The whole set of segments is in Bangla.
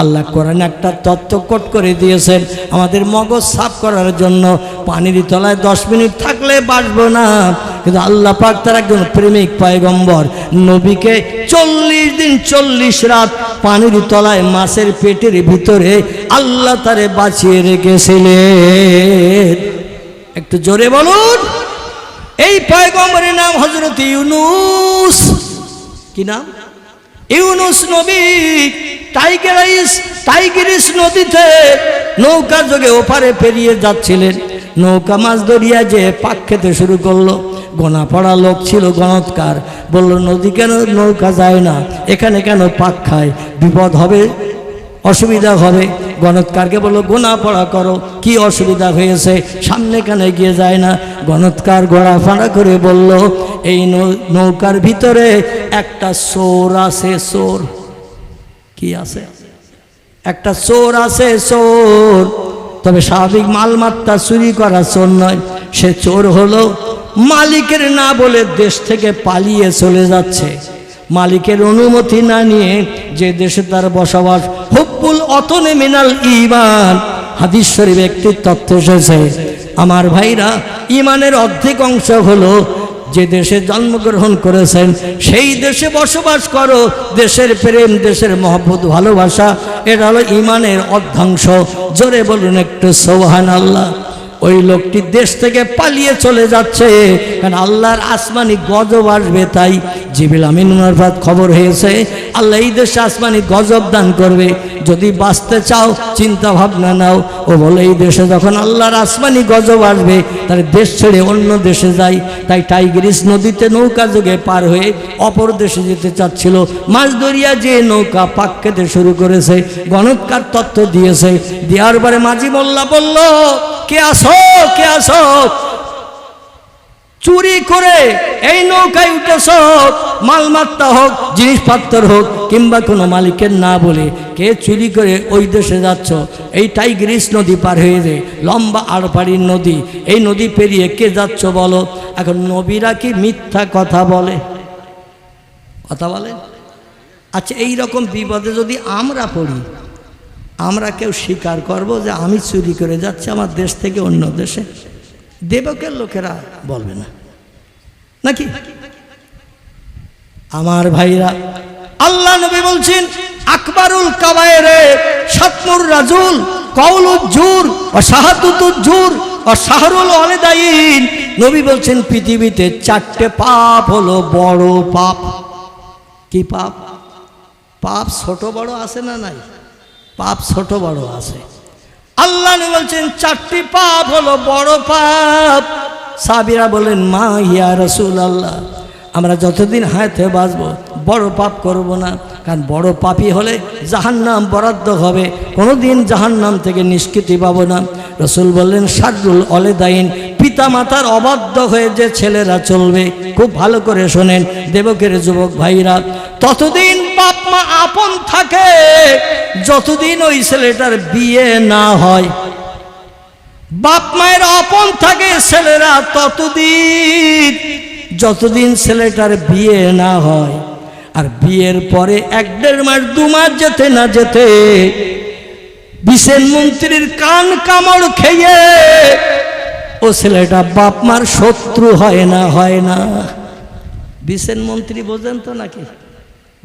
আল্লাহ কোরআনে একটা তত্ত্ব কোট করে দিয়েছেন আমাদের মগজ সাফ করার জন্য। পানির তলায় 10 মিনিট থাকলে বাঁচবো না, কিন্তু আল্লাহ পাক তার একজন প্রেমিক পয়গম্বর নবীকে 40 দিন 40 রাত পানির তলায় মাছের পেটের ভিতরে আল্লাহ তারে বাঁচিয়ে রেখেছিলেন। একটু জোরে বলুন। এই পয়গম্বরের নাম হযরত ইউনূস। কি নাম? ইউনূস নবী টাইগ্রিস নদীতে নৌকা যোগে ওপারে পেরিয়ে যাচ্ছিলেন। নৌকা মাছ ধরিয়া যে পাক খেতে শুরু করলো। গোনা পড়া লোক ছিল গণৎকার, বলল নদী কেন নৌকা যায় না, এখানে কেন পাক খায়, বিপদ হবে, অসুবিধা হবে। গণৎকারকে বলল গোনা পড়া করো, কি অসুবিধা হয়েছে, সামনে কেন এগিয়ে যায় না? গণৎকার গড়া ফাড়া করে বলল এই নৌকার ভিতরে একটা চোর আছে। চোর কি আছে? একটা চোর আছে, চোর। তবে স্বাভাবিক মালমাত্রা চুরি করা চোর নয়, সে চোর হলো মালিকের না বলে দেশ থেকে পালিয়ে চলে যাচ্ছে। মালিকের অনুমতি না নিয়ে যে দেশে তার বসবাস। হুব্বুল অতনে মিনাল ঈমান, হাদিস শরীফ একটি তথ্য এসেছে। আমার ভাইরা, ঈমানের অর্ধেক অংশ হলো যে দেশে জন্মগ্রহণ করেছেন সেই দেশে বসবাস করো। দেশের প্রেম, দেশের মহব্বত, ভালোবাসা, এটা হলো ঈমানের অর্ধাংশ। জোরে বলুন একটু সুবহানাল্লাহ। ওই লোকটি দেশ থেকে পালিয়ে চলে যাচ্ছে, কারণ আল্লাহর আসমানি গজব আসবে। তাই জিবরিল আমিন মারফত খবর হয়েছে আল্লাহ এই দেশে আসমানি গজব দান করবে। যদি বাঁচতে চাও চিন্তা ভাবনা নাও। ও বলে এই দেশে যখন আল্লাহর আসমানি গজব আসবে তাহলে দেশ ছেড়ে অন্য দেশে যাই। তাই টাইগ্রিস নদীতে নৌকা যোগে পার হয়ে অপর দেশে যেতে চাচ্ছিল। মাছ ধরিয়া যে নৌকা পাক খেতে শুরু করেছে। গণৎকার তত্ত্ব দিয়েছে, দেওয়ার পরে মাঝি মোল্লা বলল কে আসো, কে আসো, চুরি করে এই নৌকায় উঠেছ, মালমাত্রা হোক, জিনিসপত্র হোক, কিংবা কোনো মালিকের না বলে কে চুরি করে ওই দেশে যাচ্ছ? এই টাইগ্রিস নদী পার হয়ে যে লম্বা আড়পাড়ির নদী, এই নদী পেরিয়ে কে যাচ্ছ বলো? এখন নবীরা কি মিথ্যা কথা বলে? কথা বলে? আচ্ছা, এই রকম বিপদে যদি আমরা পড়ি, আমরা কেউ স্বীকার করব যে আমি চুরি করে যাচ্ছি আমার দেশ থেকে অন্য দেশে? দেবকের লোকেরা বলবে না নাকি? আমার ভাইরা, আল্লাহ নবী বলছেন আকবারুল কাবায়েরে শাতমুর রাজুল কওলুজ জুর ওয়া শাহাদাতুজ জুর ওয়া শাহরুল ওয়ালিদাইন। নবী বলছেন পৃথিবীতে 4টে পাপ হলো বড় পাপ। কি পাপ? পাপ ছোট বড় আছে না নাই? পাপ ছোট বড় আছে। আল্লাহ নবী বলছেন 4টি পাপ হলো বড় পাপ। সাহাবীরা বলেন মা ইয়া রাসূলুল্লাহ, আমরা যতদিন হায়াতে বাঁচবো বড় পাপ করব না, কারণ বড় পাপী হলে জাহান্নাম বরাদ্দ হবে, কোনোদিন জাহান্নাম থেকে নিষ্কৃতি পাবো না। রাসূল বললেন শাররুল ওয়ালিদাইন, পিতা মাতার অবাধ্য হয়ে যে ছেলেরা চলবে। খুব ভালো করে শোনেন দেবকের যুবক ভাইরা, ততদিন বাপ মা আপন থাকে যতদিন ওই ছেলেটার বিয়ে না হয়। বাপ মায়ের আপন থাকে ছেলেরা ততদিন যতদিন ছেলেটার বিয়ে না হয়। আর বিয়ের পরে 1-1.5 মাস 2 মাস যেতে না যেতে বিশেন মন্ত্রীর কান কামড় খেয়ে ও ছেলেটা বাপ মার শত্রু হয় না, হয় না? বিশেন মন্ত্রী বোঝেন তো নাকি?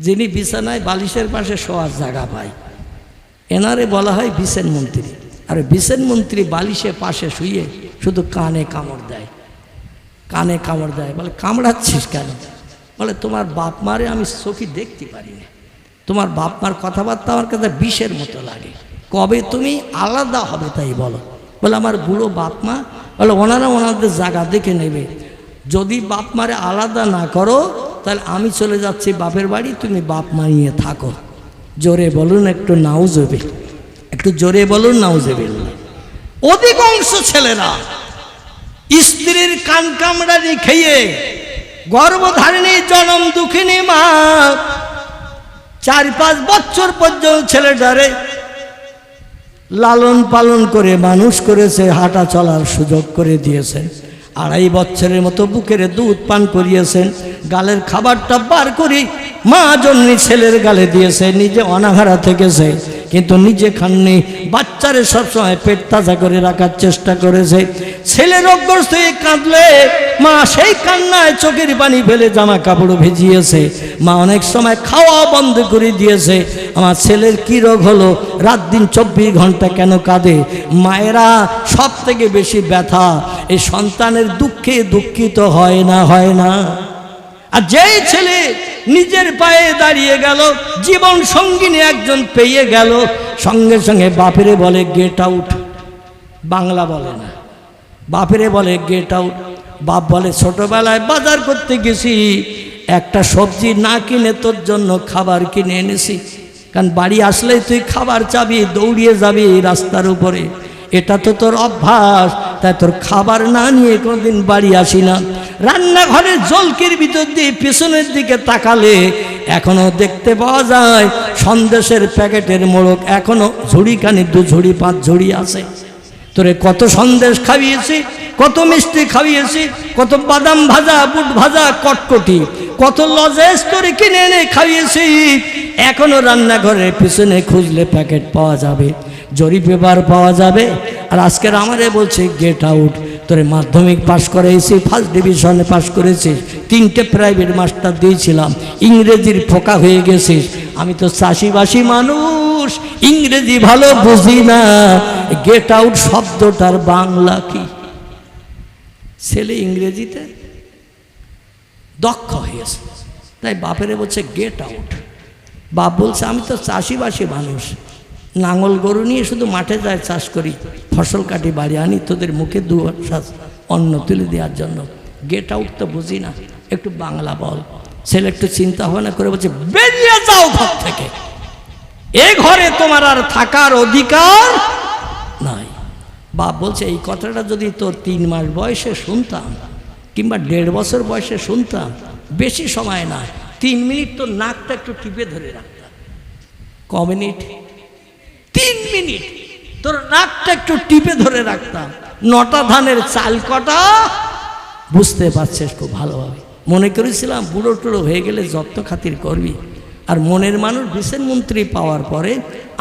যিনি বিছানায় বালিশের পাশে শোয়ার জায়গা পায়, এনারে বলা হয় বিশেন মন্ত্রী। আর বিশেন মন্ত্রী বালিশের পাশে শুয়ে শুধু কানে কামড় দেয়, কানে কামড় দেয়। বলে কামড়াচ্ছিস কেন? বলে তোমার বাপ মারে আমি চোখে দেখতে পারি না, তোমার বাপ মার কথাবার্তা আমার কাছে বিষের মতো লাগে, কবে তুমি আলাদা হবে তাই বলো। বলে আমার বুড়ো বাপ মা, বলে ওনারা ওনাদের জায়গা দেখে নেবে, যদি বাপ মারে আলাদা না করো তাহলে আমি চলে যাচ্ছি বাপের বাড়ি, তুমি বাপ মা নিয়ে থাকো। জোরে বলুন একটু নাউজুবিল, একটু জোরে বলুন নাউজুবিল্লাহ। অধিকাংশ ছেলেরা স্ত্রীর কান কামড়ানি খেয়ে গর্ভধারিণী জনম দুঃখিনী মা 4-5 বছর পর্যন্ত ছেলেটারে লালন পালন করে মানুষ করেছে, হাঁটা চলার সুযোগ করে দিয়েছেন। 2.5 বছরের মতো বুকের দুধ পান করিয়েছেন, গালের খাবারটা বার করে মা জন্যই ছেলের গালে দিয়েছে, নিজে অনাহারা থেকেছে, কিন্তু নিজে খাননি। বাচ্চারে সবসময় পেট তাজা করে রাখার চেষ্টা করেছে। ছেলে রোগগ্রস্ত হয়ে কাঁদলে মা সেই কান্নায় চোখের পানি ফেলে জামা কাপড় ভিজিয়েছে। মা অনেক সময় খাওয়া বন্ধ করে দিয়েছে। আমার ছেলের কি রোগ হলো, রাত দিন 24 ঘন্টা কেন কাঁদে? মায়েরা সব থেকে বেশি ব্যথা এই সন্তানের দুঃখে দুঃখিত হয় না, হয় না? আর যেই ছেলে নিজের পায়ে দাঁড়িয়ে গেল, জীবন সঙ্গিনী একজন পেয়ে গেল, সঙ্গে সঙ্গে বাপেরে বলে গেট আউট। বাংলা বলে না, বাপেরে বলে গেট আউট। বাপ বলে ছোটবেলায় বাজার করতে গেছি, একটা সবজি না কিনে তোর জন্য খাবার কিনে এনেছি, কারণ বাড়ি আসলেই তুই খাবার চাবি, দৌড়িয়ে যাবি রাস্তার উপরে, এটা তো তোর অভ্যাস, তাই তোর খাবার না নিয়ে কোনোদিন বাড়ি আসি না। রান্নাঘরের জলকির ভিতর দিয়ে পিছনের দিকে তাকালে এখনো দেখতে পাওয়া যায় সন্দেশের প্যাকেটের মোড়ক, এখনো ঝুড়িখানি 2 ঝুড়ি 5 ঝুড়ি আছে। তোরে কত সন্দেশ খাইয়েছি, কত মিষ্টি খাইয়েছি, কত বাদাম ভাজা, বুট ভাজা, কটকটি, কত লজেস তোরে কিনে এনে খাইয়েছি, এখনো রান্নাঘরের পিছনে খুঁজলে প্যাকেট পাওয়া যাবে, জরি পেপার পাওয়া যাবে। আর আজকের আমারে বলছে গেট আউট। তোরে মাধ্যমিক পাশ করেছি, ফার্স্ট ডিভিশনে পাশ করেছিস, 3টে প্রাইভেট মাস্টার দিয়েছিলাম, ইংরেজির ফোকা হয়ে গেছিস। আমি তো চাষিবাসী মানুষ, ইংরেজি ভালো বুঝি না। গেট আউট শব্দটার বাংলা কি? ছেলে ইংরেজিতে দক্ষ হয়েছে, তাই বাপেরে বলছে গেট আউট। বাপ বলছে আমি তো চাষিবাসী মানুষ, নাঙল গরু নিয়ে শুধু মাঠে যায়, চাষ করি, ফসল কাটি, বাড়ি আনি, তোদের মুখে 2 শ্বাস অন্ন তুলে দেওয়ার জন্য। গেট আউট তো বুঝি না, একটু বাংলা বল। ছেলে একটু চিন্তা ভাবনা করে বলছে বেরিয়ে যাও ঘর থেকে, এ ঘরে তোমার আর থাকার অধিকার নাই। বাপ বলছে এই কথাটা যদি তোর 3 মাস বয়সে শুনতাম, কিংবা 1.5 বছর বয়সে শুনতাম, বেশি সময় না, 3 মিনিট তোর নাকটা একটু টিপে ধরে রাখতাম। ক মিনিট? 3 মিনিট তোর নাকটা একটু টিপে ধরে রাখতাম। 9টা ধানের চাল কটা বুঝতে পারছিস খুব ভালোভাবে। মনে করেছিলাম বুড়ো টুড়ো হয়ে গেলে যত্ন খাতির করবি। আর মনের মানুষ বিশেষ মন্ত্রী পাওয়ার পরে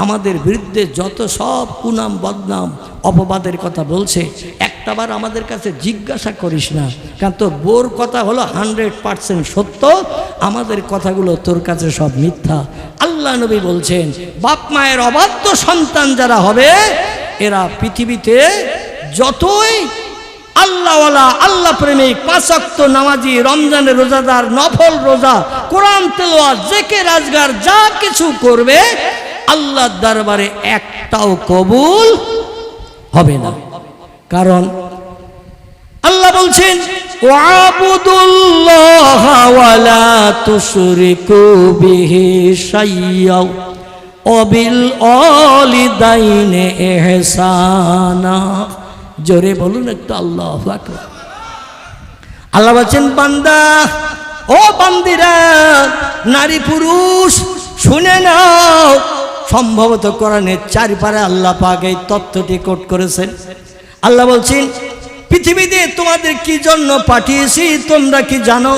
আমাদের বিরুদ্ধে যত সব কুনাম বদনাম অপবাদের কথা বলছে, একটাবার আমাদের কাছে জিজ্ঞাসা করিস না, কারণ তোর বোর কথা হলো 100% সত্য, আমাদের কথাগুলো তোর কাছে সব মিথ্যা। আল্লাহ নবী বলছেন বাপ মায়ের অবাধ্য সন্তান যারা হবে, এরা পৃথিবীতে যতই আল্লাহওয়ালা, আল্লাহ প্রেমিক, 5 ওয়াক্ত নামাজি, রমজানের রোজাদার, নফল রোজা, কোরআন তেলাওয়াত, জিকির আজগার যা কিছু করবে, আল্লাহর দরবারে একটাও কবুল হবে না। কারণ আল্লাহ বলছেন ওয়াবুদুল্লাহ ওয়ালা তুশরিকু বিহি শাইয়্যা ওয়া বিল ওয়ালিদাইনি ইহসানা। জোরে বলুন একটু আল্লাহু আকবার। আল্লাহ বলছেন বান্দা, ও বান্দিরা, নারী পুরুষ শুনে নাও। সম্ভবত কোরআনের 4 পারে আল্লাহ পাক এই তত্ত্বটি কোট করেছেন। আল্লাহ বলছেন পৃথিবীতে তোমাদের কি জন্য পাঠিয়েছি তোমরা কি জানো?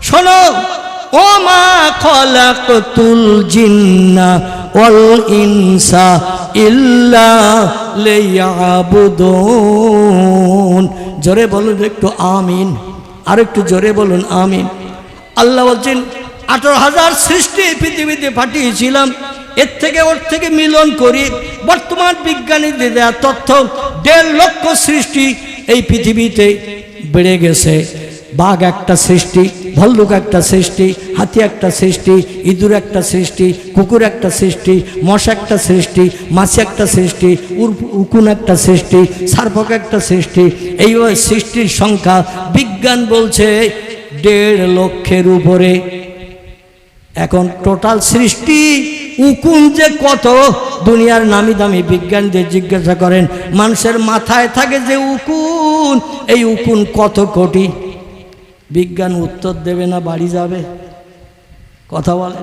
শোনো, ও মা খলাকতুল জিন্না ওয়াল ইনসা ইল্লা লিয়াবুদুন। জোরে বলুন একটু আমিন, আর একটু জোরে বলুন আমিন। আল্লাহ বলছেন 18,000 সৃষ্টি পৃথিবীতে পাঠিয়েছিলাম, এর থেকে ওর থেকে মিলন করি বর্তমান বিজ্ঞানীদের দেওয়া তথ্য 1.5 লক্ষ সৃষ্টি এই পৃথিবীতে বেড়ে গেছে। বাঘ একটা সৃষ্টি, ভল্লুক একটা সৃষ্টি, হাতি একটা সৃষ্টি, ইঁদুর একটা সৃষ্টি, কুকুর একটা সৃষ্টি, মশা একটা সৃষ্টি, মাছি একটা সৃষ্টি, উকুন একটা সৃষ্টি, সার্পক একটা সৃষ্টি। এইভাবে সৃষ্টির সংখ্যা বিজ্ঞান বলছে 1.5 লক্ষের উপরে। এখন টোটাল সৃষ্টি উকুন যে কত, দুনিয়ার নামি দামি বিজ্ঞানীদের জিজ্ঞাসা করেন মানুষের মাথায় থাকে যে উকুন, এই উকুন কত কোটি? বিজ্ঞান উত্তর দেবে না, বাড়ি যাবে। কথা বলে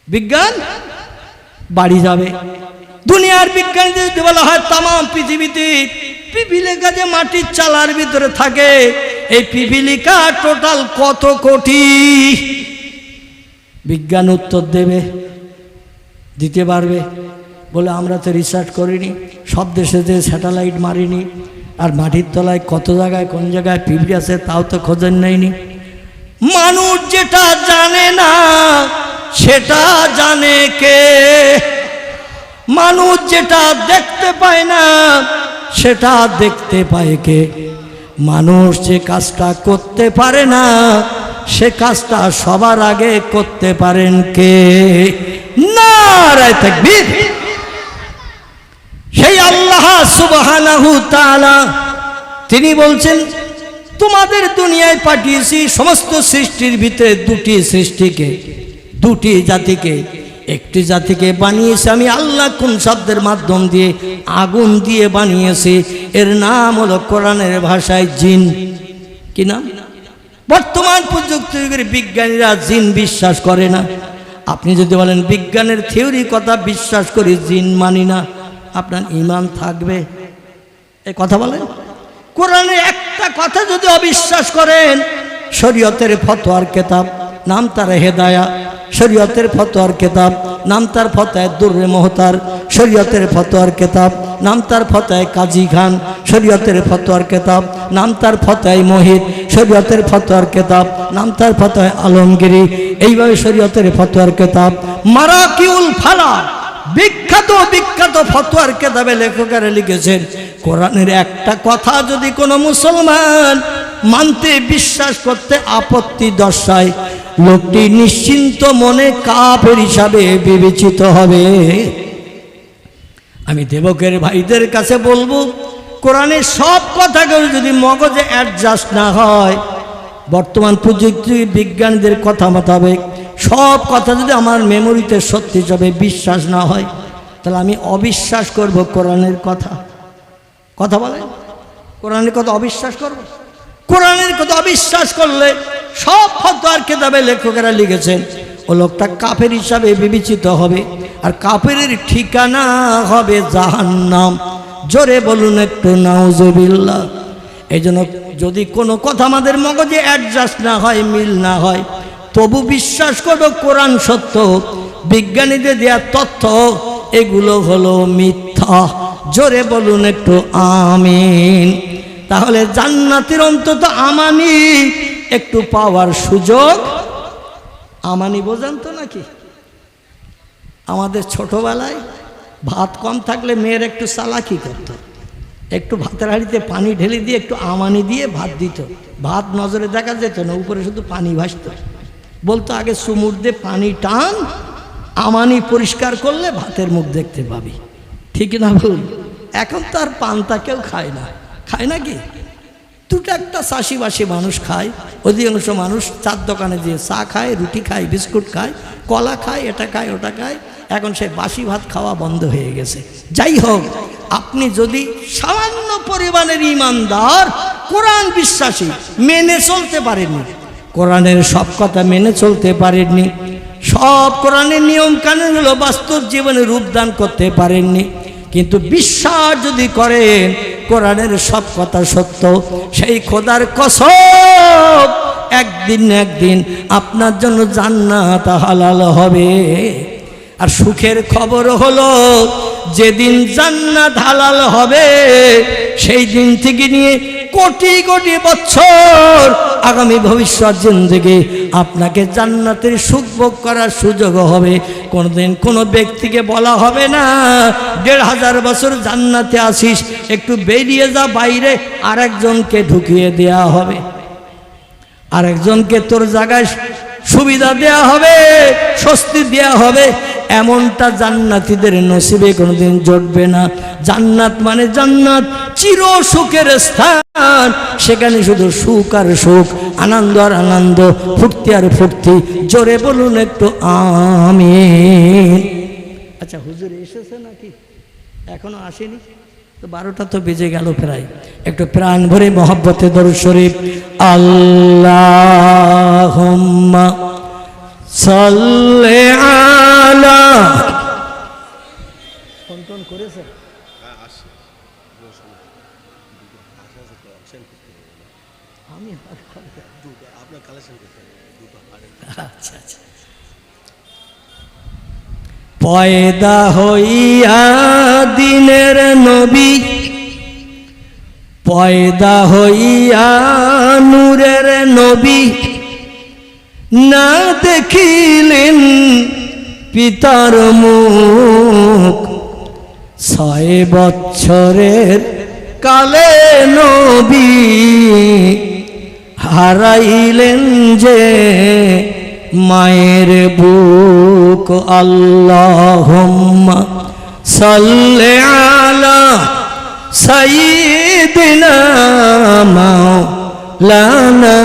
বিজ্ঞান বাড়ি যাবে। দুনিয়ার বিজ্ঞানীদের যদি বলা হয় তামাম পৃথিবীতে পিপিলিকা যে মাটির চালার ভিতরে থাকে, এই পিপিলিকা টোটাল কত কোটি? বিজ্ঞান উত্তর দেবে, দিতে পারবে? বলে আমরা তো রিসার্চ করিনি, সব দেশে যে স্যাটেলাইট মারিনি, আর মাটির তলায় কত জায়গায় কোন জায়গায় পিঁপড়ে আছে তাও তো খোঁজেন নেয়নি। মানুষ যেটা জানে না সেটা জানে কে? মানুষ যেটা দেখতে পায় না সেটা দেখতে পায় কে? মানুষ যে কাজটা করতে পারে না সে কাজটা সবার আগে করতে পারেন কে? নারায়ে তাকবীর। সেই আল্লাহ সুবহানাহু তাআলা তিনি বলছেন, তোমাদের দুনিয়ায় পাঠিয়েছি সমস্ত সৃষ্টির ভিতরে দুটি সৃষ্টিকে, দুটি জাতিকে। একটি জাতিকে বানিয়েছি আমি আল্লাহ কোন শব্দের মাধ্যম দিয়ে? আগুন দিয়ে বানিয়েছি। এর নাম হলো কোরআনের ভাষায় জিন। কি নাম? বর্তমান প্রযুক্তির বিজ্ঞানীরা জিন বিশ্বাস করে না। আপনি যদি বলেন বিজ্ঞানের থিওরি কথা বিশ্বাস করি, জিন মানি না, আপনার ঈমান থাকবে? এই কথা বলেন। কোরআনের একটা কথা যদি অবিশ্বাস করেন, শরীয়তের ফতোয়ার কিতাব, নাম তার হেদায়া। শরীয়তের ফতোয়ার কিতাব, নাম তার ফতোয়া দুররে মুহতার। শরীয়তের ফতোয়ার কিতাব, নাম তার ফতোয়া কাজী খান। শরীয়তের ফতোয়ার কিতাব, নাম তার ফতোয়া মহিত। শরীয়তের ফতোয়ার কিতাব, নাম তার ফতোয়া আলমগিরি। এইভাবে শরীয়তের ফতোয়ার কিতাব মারাকিউল ফালা, বিখ্যাত বিখ্যাত ফতোয়ার কিতাবে লেখকেরা লিখেছেন, কোরআনের একটা কথা যদি কোনো মুসলমান মানতে বিশ্বাস করতে আপত্তি দর্শায়, লোকটি নিশ্চিন্ত মনে কাফের হিসাবে বিবেচিত হবে। আমি দেবকের ভাইদের কাছে বলবো, কোরআনের সব কথাগুলো যদি মগজে অ্যাডজাস্ট না হয়, বর্তমান প্রযুক্তি বিজ্ঞানীদের কথা মোতাবেক সব কথা যদি আমার মেমোরিতে সত্যি হিসাবে বিশ্বাস না হয়, তাহলে আমি অবিশ্বাস করব কোরআনের কথা। কথা বলেন, কোরআনের কথা অবিশ্বাস করব? কোরআনের কথা অবিশ্বাস করলে সব ফতোয়ার কিতাবে লেখকেরা লিখেছেন ও লোকটা কাফের হিসাবে বিবেচিত হবে, আর কাফেরের ঠিকানা হবে জাহান্নাম। জোরে বলুন একটু নাউজুবিল্লাহ। এই জন্য যদি কোনো কথা আমাদের মগজে অ্যাডজাস্ট না হয়, মিল না হয়, তবু বিশ্বাস করো কোরআন সত্য, বিজ্ঞানীদের দেওয়া তথ্য এগুলো হলো মিথ্যা। জোরে বলুন একটু আমিন। তাহলে জান্নাতের অন্তত আমানি একটু পাওয়ার সুযোগ। আমানি বোঝেন তো নাকি? আমাদের ছোটবেলায় ভাত কম থাকলে মেয়ের একটু চালাকি করত, একটু ভাতের হাঁড়িতে পানি ঢেলে দিয়ে একটু আমানি দিয়ে ভাত দিত। ভাত নজরে দেখা যেত না, উপরে শুধু পানি ভাসত। বলতো আগে চুমুর দিয়ে পানি টান, আমানি পরিষ্কার করলে ভাতের মুখ দেখতে পাবি। ঠিক না ভুল? এখন তো আর পান্তা কেউ খায় না, খায় নাকি? দুটো একটা চাষিবাসী মানুষ খায়, অধিকাংশ মানুষ চার দোকানে দিয়ে চা খায়, রুটি খায়, বিস্কুট খায়, কলা খায়, এটা খায় ওটা খায়। এখন সে বাসি ভাত খাওয়া বন্ধ হয়ে গেছে। যাই হোক, আপনি যদি সামান্য পরিমাণের ইমানদার, কোরআন বিশ্বাসী, মেনে চলতে পারেননি, কোরআনের সব কথা মেনে চলতে পারেননি, সব কোরআনের নিয়ম কানুনগুলো বাস্তব জীবনে রূপদান করতে পারেননি, কিন্তু বিশ্বাস যদি করেন কোরআনের সব কথা সত্য, সেই খোদার কসম একদিন না একদিন আপনার জন্য জান্নাত হালাল হবে। আর সুখের খবর হলো, যেদিন জান্নাত হালাল হবে সেই দিন থেকে নিয়ে কোটি কোটি বছর আগামী ভবিষ্যৎ জিন্দেগি আপনাকে জান্নাতের সুখ ভোগ করার সুযোগ হবে। কোনোদিন কোনো ব্যক্তিকে বলা হবে না ১৫০০ বছর জান্নাতে আসিস, একটু বেরিয়ে যা বাইরে, আরেকজনকে ঢুকিয়ে দেয়া হবে, আরেকজনকে তোর জায়গায় সুবিধা দেয়া হবে, স্বস্তি দেয়া হবে। এমনটা জান্নাতীদের নসিবে কোনোদিন জুটবে না। জান্নাত মানে জান্নাত, চির সুখের স্থান। সেখানে শুধু সুখ আর সুখ, আনন্দ আর আনন্দ, ফুর্তি আর ফুর্তি। জোরে বলুন একটু আমিন। আচ্ছা, হুজুর এসেছে নাকি? এখনো আসেনি তো? 12টা তো বেজে গেল প্রায়। একটু প্রাণ ভরে মহব্বতে দরুদ শরীফ। আল্লাহুম্মা সাল্লি আলা। ফোন টোন করেছে? আমি আচ্ছা আচ্ছা, পয়দা হইয়া দিনের নবী, পয়দা হইয়া নূরের নবী, না দেখিলেন পিতার মুখ। 6 বৎসরের কালে নবী হারাইলেন যে মায়ের বুক। আল্লাহুম্মা সাল্লি আলা সাইয়্যিদিনা মাওলানা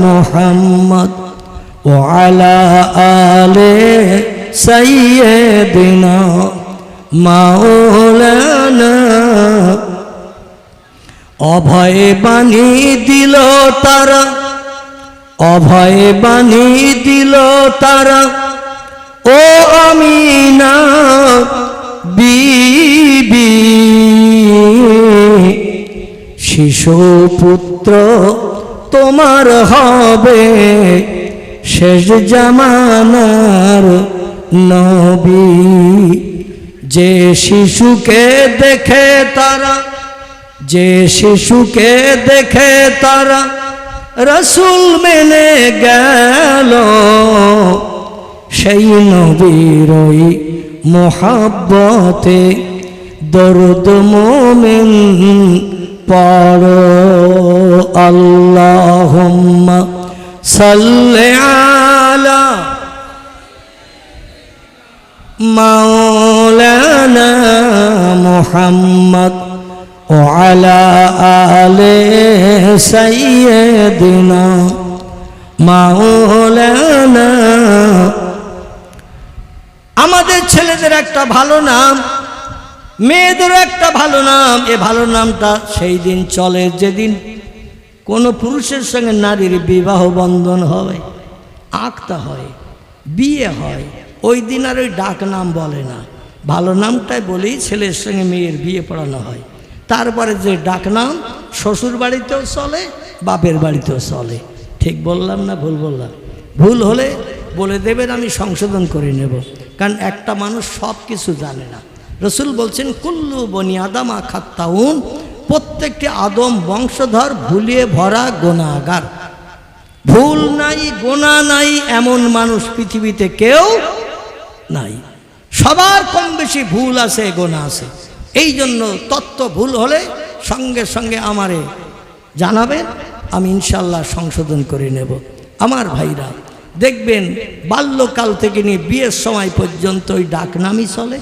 মুহাম্মদ ওয়া আলা আলি সাইয়্যিদিনা মাওলানা। অভয় বাণী দিল তারা, অভয় বাণী দিল তারা, ও আমিনা বিবি। শিশু পুত্র তোমার হবে শেষ জামানার নবী। যে শিশুকে দেখে তারা, যে শিশুকে দেখে তারা রসুল মেনে গেল, সেই নবীর ওই মোহাব্বতে দরুদ মোমিন পড়ো। আল্লাহুম্মা সাল্লি আলা মাওলানা মুহাম্মদ ওয়া আলা আলি সাইয়্যিদিনা মাওলানা। আমাদের ছেলেদের একটা ভালো নাম, মেয়েদেরও একটা ভালো নাম। এ ভালো নামটা সেই দিন চলে যেদিন কোনো পুরুষের সঙ্গে নারীর বিবাহ বন্ধন হয়, আঁকতা হয়, বিয়ে হয়, ওই দিন আর ওই ডাক নাম বলে না, ভালো নামটাই বলেই ছেলের সঙ্গে মেয়ের বিয়ে পড়ানো হয়। তারপরে যে ডাক নাম শ্বশুর বাড়িতেও চলে, বাপের বাড়িতেও চলে। ঠিক বললাম না ভুল বললাম? ভুল হলে বলে দেবেন, আমি সংশোধন করে নেব, কারণ একটা মানুষ সব কিছু জানে না। রসুল বলছেন কুল্লু বনি আদম খাত্তাউন, প্রত্যেকটি আদম বংশধর ভুলিয়ে ভরা গুনাহগার। ভুল নাই গোনা নাই এমন মানুষ পৃথিবীতে কেউ নাই। সবার কম বেশি ভুল আছে, গোনা আছে। এই জন্য তত্ত্ব ভুল হলে সঙ্গে সঙ্গে আমারে জানাবেন, আমি ইনশাল্লাহ সংশোধন করে নেব। আমার ভাইরা দেখবেন বাল্যকাল থেকে নিয়ে বিয়ের সময় পর্যন্ত ওই ডাক নামই চলে।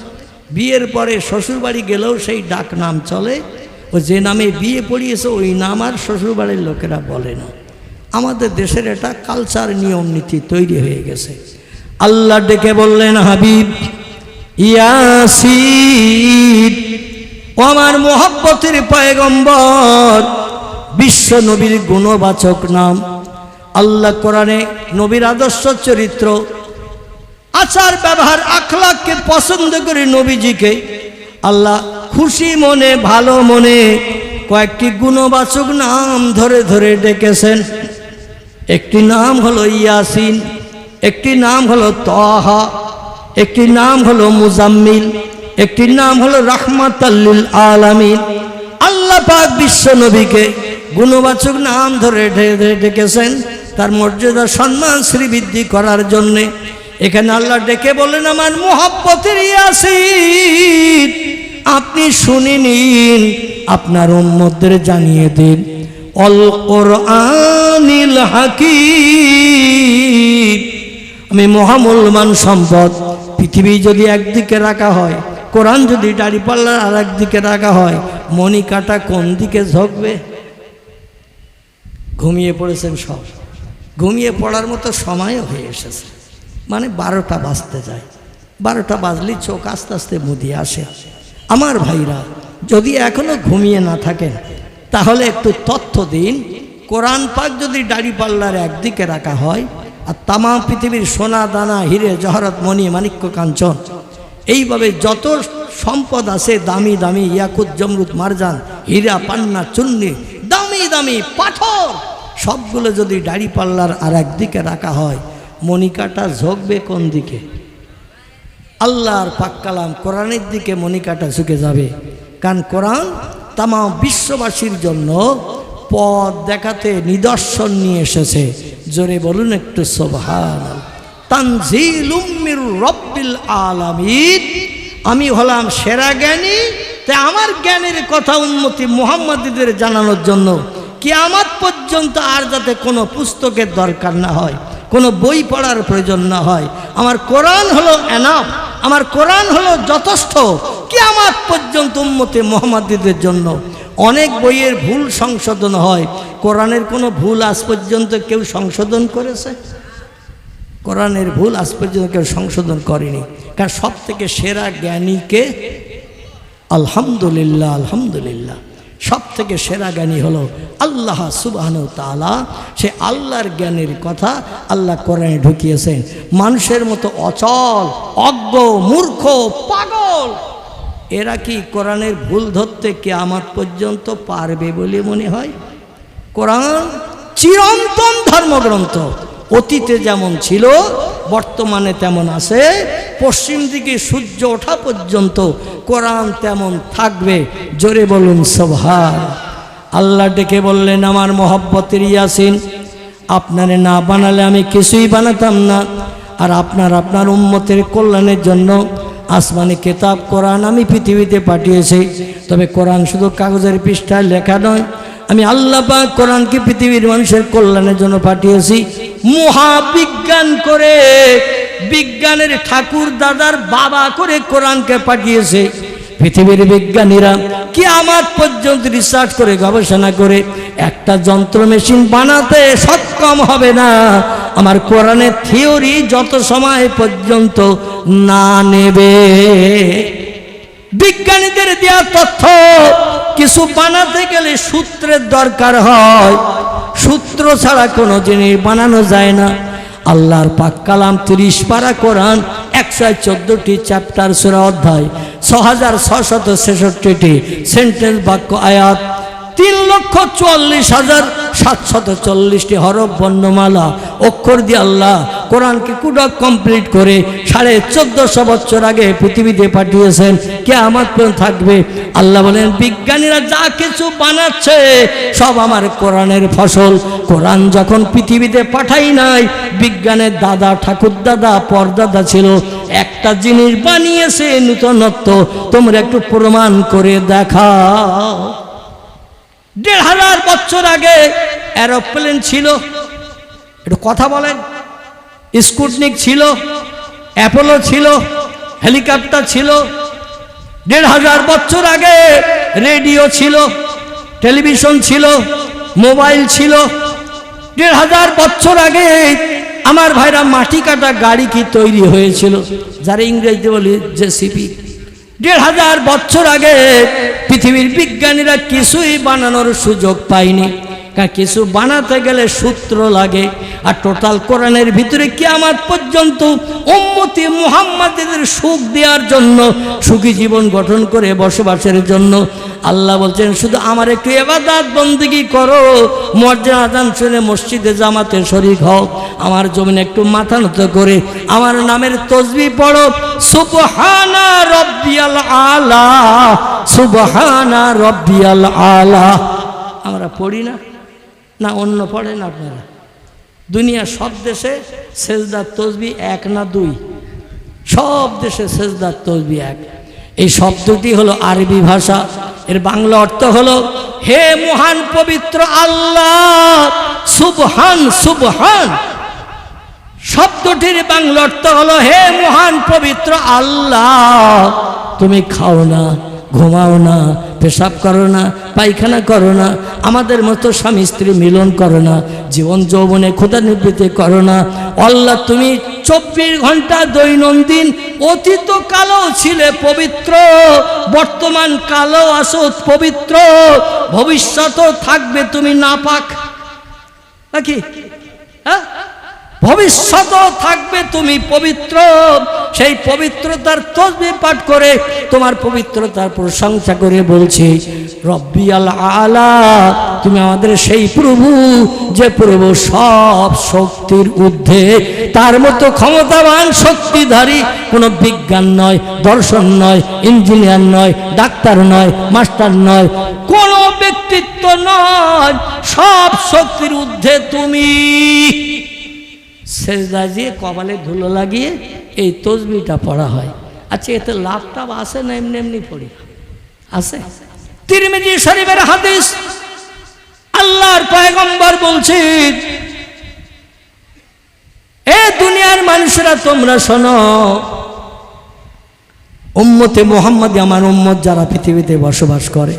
বিয়ের পরে শ্বশুরবাড়ি গেলেও সেই ডাক নাম চলে। ও যে নামে বিয়ে পড়িয়েছে ওই নাম আর শ্বশুরবাড়ির লোকেরা বলে না। আমাদের দেশের এটা কালচার, নিয়ম নীতি তৈরি হয়ে গেছে। আল্লাহ ডেকে বললেন, হাবিব ইয়াসিন, ও আমার মোহাব্বতের পয়গম্বর, বিশ্ব নবীর গুণবাচক নাম। আল্লাহ কোরআনে নবীর আদর্শ চরিত্র, আচার ব্যবহার, আখলাককে পছন্দ করে নবীজিকে আল্লাহ খুশি মনে, ভালো মনে কয়েকটি গুণবাচক নাম ধরে ধরে ডেকেছেন। একটি নাম হলো ইয়াসিন, একটি নাম হলো তাহা, একটি নাম হলো মুজাম্মিল, একটি নাম হলো রাহমাতাল লিল আলামিন। আল্লাহ পাক বিশ্ব নবীকে গুণবাচক নাম ধরে ডেকেছেন তার মর্যাদা সম্মান শ্রীবৃদ্ধি করার জন্যে। এখানে আল্লাহ ডেকে বললেন, আমার মুহাব্বতের ইয়াসিন, আপনি শুনে নিন, আপনার উম্মতদের জানিয়ে দিন। অল কোরআনিল হাকীম, আমি মহামূল্যবান সম্পদ। পৃথিবী যদি একদিকে রাখা হয়, কোরআন যদি দাঁড়িপাল্লার আর একদিকে রাখা হয়, মণিকাটা কোন দিকে ঝুঁকবে? ঘুমিয়ে পড়েছেন সব, ঘুমিয়ে পড়ার মতো সময়ও হয়ে এসেছে। মানে 12টা বাজতে যায়, 12টা বাজলেই চোখ আস্তে আস্তে মুদিয়ে আসে। আমার ভাইরা যদি এখনো ঘুমিয়ে না থাকেন তাহলে একটু তথ্য দিন। কোরআন পাক যদি দাড়িপাল্লার একদিকে রাখা হয় আর তামাম পৃথিবীর সোনা দানা হিরে জহরত মণি মাণিক্য কাঞ্চন এইভাবে যত সম্পদ আছে, দামি দামি ইয়াকুত জমরুত মারজান হীরা পান্না চুন্নি দামি দামি পাথর, সবগুলো যদি দাড়িপাল্লার আর একদিকে রাখা হয়, মণিকাটা ঝুঁকবে কোন দিকে? আল্লাহর পাক কালাম কোরআনের দিকে মনিকাটা ঝুঁকে যাবে। কারণ কোরআন তামাম বিশ্ববাসীর জন্য পথ দেখাতে নিদর্শন নিয়ে এসেছে। জোরে বলুন একটু সুবহানাল্লাহ। তানজিলুম মির রাব্বিল আলামিন। আমি হলাম সেরা জ্ঞানী, তাই আমার জ্ঞানের কথা উম্মতি মুহাম্মাদীদের জানানোর জন্য কিয়ামত পর্যন্ত আর যাতে কোনো পুস্তকের দরকার না হয়, কোনো বই পড়ার প্রয়োজন না হয়। আমার কোরআন হলো এনাফ, আমার কোরআন হলো যথেষ্ট কিয়ামত পর্যন্ত উম্মতি মুহাম্মাদীদের জন্য। অনেক বইয়ের ভুল সংশোধন হয়, কোরআনের কোনো ভুল আজ পর্যন্ত কেউ সংশোধন করেছে? কোরআনের ভুল আজ পর্যন্ত কেউ সংশোধন করেনি। কারণ সব থেকে সেরা জ্ঞানীকে আলহামদুলিল্লাহ, আলহামদুলিল্লাহ, সব থেকে সেরা জ্ঞানী হলো আল্লাহ সুবহানাহু ওয়া তাআলা। সে আল্লাহর জ্ঞানের কথা আল্লাহ কোরআনে ঢুকিয়েছেন। মানুষের মতো অচল, অজ্ঞ, মূর্খ, পাগল এরা কি কোরআনের ভুল ধরতে কিয়ামত পর্যন্ত পারবে বলে মনে হয়? কোরআন চিরন্তন ধর্মগ্রন্থ, অতীতে যেমন ছিল বর্তমানে তেমন আছে, পশ্চিম দিকে সূর্য ওঠা পর্যন্ত কোরআন তেমন থাকবে। জোরে বলুন সুবহান। আল্লাহ ডেকে বললেন, আমার মহব্বতের ইয়াসিন, আপনারে না বানালে আমি কিছুই বানাতাম না। আর আপনার উম্মতের কল্যাণের জন্য আসমানি কিতাব কোরআন আমি পৃথিবীতে পাঠিয়েছি। তবে কোরআন শুধু কাগজের পৃষ্ঠায় লেখা নয়, আমি আল্লাহ পাক কোরআনকে পৃথিবীর মানুষের কল্যাণের জন্য পাঠিয়েছি। মহাবিজ্ঞান করে, বিজ্ঞানের ঠাকুর দাদার বাবা করে কোরআনকে পাঠিয়েছে। পৃথিবীর বিজ্ঞানীরা কিয়ামত পর্যন্ত রিসার্চ করে, গবেষণা করে একটা যন্ত্র মেশিন বানাতে সক্ষম হবে না আমার কোরআনের থিওরি যত সময় পর্যন্ত না নেবে। বিজ্ঞানীদের দেওয়া তথ্য কিছু বানাতে গেলে সূত্রের দরকার হয়, সূত্র ছাড়া কোনো জিনিস বানানো যায় না। আল্লাহর পাক কালাম 30 পারা কোরআন, 114টি চ্যাপ্টার, সূরা অধ্যায়, 6666টি সেন্টেন্স, বাক্য, আয়াত, 3,44,740টি হরফ, বর্ণমালা, অক্ষর দিয়ে আল্লাহ কোরআনকে কুডক কমপ্লিট করে 1450 বছর আগে পৃথিবীতে পাঠিয়েছেন। কিয়ামত পর্যন্ত থাকবে। আল্লাহ বলেন, বিজ্ঞানীরা যা কিছু বানাচ্ছে সব আমার কোরআনের ফসল। কোরআন যখন পৃথিবীতে পাঠাই নাই, বিজ্ঞানের দাদা, ঠাকুর দাদা, পরদাদা ছিল, একটা জিনিস বানিয়েছে নূতনত্ব। তোমরা একটু প্রমাণ করে দেখাও। 1500 বছর আগে এরোপ্লেন ছিল, একটু কথা বলেন। স্পুটনিক ছিল, অ্যাপোলো ছিল, হেলিকপ্টার ছিল। 1500 বছর আগে রেডিও ছিল, টেলিভিশন ছিল, মোবাইল ছিল। 1500 বছর আগে আমার ভাইরা মাটি কাটা গাড়ি কি তৈরি হয়েছিল, যারা ইংরেজিতে বলি জেসিবি। 1500 বছর আগে পৃথিবীর বিজ্ঞানীরা কিছুই বানানোর সুযোগ পায়নি। কারণ কিছু বানাতে গেলে সূত্র লাগে। আর টোটাল কোরআনের ভিতরে কিয়ামত পর্যন্ত উম্মতি মুহাম্মাদীদের সুখ দেওয়ার জন্য, সুখী জীবন গঠন করে বসবাসের জন্য আল্লাহ বলছেন, শুধু আমার একটু ইবাদত বন্দেগী করো, মুয়াজ্জিন আযান শুনে মসজিদে জামাতে শরীক হও, আমার জমিনে একটু মাথা নত করে আমার নামের তাসবিহ পড়ো, সুবহানা রাব্বিয়াল আলা, সুবহানা রাব্বিয়াল আলা। আমরা পড়ি না? না অন্য পড়েন আপনারা? দুনিয়া সব দেশে সেজদার তাসবিহ 1 না 2, সব দেশে সেজদার তাসবিহ 1। এই শব্দটি হলো আরবি ভাষা, এর বাংলা অর্থ হলো হে মহান পবিত্র আল্লাহ, সুবহান, সুবহান। শব্দটির বাংলা অর্থ হলো হে মহান পবিত্র আল্লাহ, তুমি খাও না, ঘুমাও না, পেশাব করো না, পায়খানা করো না, আমাদের মতো স্বামী স্ত্রী মিলন করো না, জীবন যৌবনে ক্ষুধানিবৃত্তি করো না। আল্লাহ তুমি 24 ঘন্টা দৈনন্দিন, অতীত কালেও ছিলে পবিত্র, বর্তমান কালেও আসো পবিত্র, ভবিষ্যতেও থাকবে তুমি নাপাক নাকি? হ্যাঁ, ভবিষ্যতেও থাকবে তুমি পবিত্র। সেই পবিত্রতার তাসবিহ পাঠ করে তোমার পবিত্রতার প্রশংসা করে বলছি, রব্বিয়াল আলা, তুমি আমাদের সেই প্রভু যে প্রভু সব শক্তির ঊর্ধ্বে, তার মতো ক্ষমতাবান শক্তিধারী কোনো বিজ্ঞান নয়, দর্শন নয়, ইঞ্জিনিয়ার নয়, ডাক্তার নয়, মাস্টার নয়, কোনো ব্যক্তিত্ব নয়। সব শক্তির ঊর্ধ্বে তুমি। সেজদা দিয়ে কপালে ধুলো লাগিয়ে এই তসবিহটা পড়া হয়। আচ্ছা, এতে লাভটা আছে না এমনি এমনি পড়ি? আছে। তিরমিজি শরীফের হাদিস, আল্লাহর পয়গম্বর বলছেন, এ দুনিয়ার মানুষেরা তোমরা শোনো, উম্মতে মুহাম্মদ, আমার উম্মত যারা পৃথিবীতে বসবাস করে,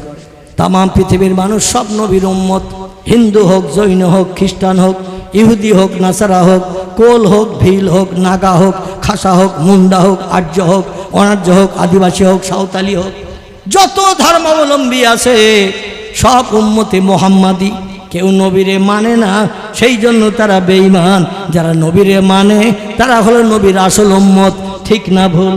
তাম পৃথিবীর মানুষ সব নবীর উম্মত। হিন্দু হোক, জৈন হোক, খ্রিস্টান হোক, ইহুদি হোক, নাসারা হোক, কোল হোক, ভিল হোক, নাগা হোক, খাসা হোক, মুন্ডা হোক, আর্য হোক, অনার্য হোক, আদিবাসী হোক, সাঁওতালি হোক, যত ধর্মাবলম্বী আছে সব উম্মতে মুহাম্মাদি। কেউ নবীরে মানে না, সেই জন্য তারা বেঈমান। যারা নবীরে মানে তারা হলো নবীর আসল উম্মত। ঠিক না ভুল?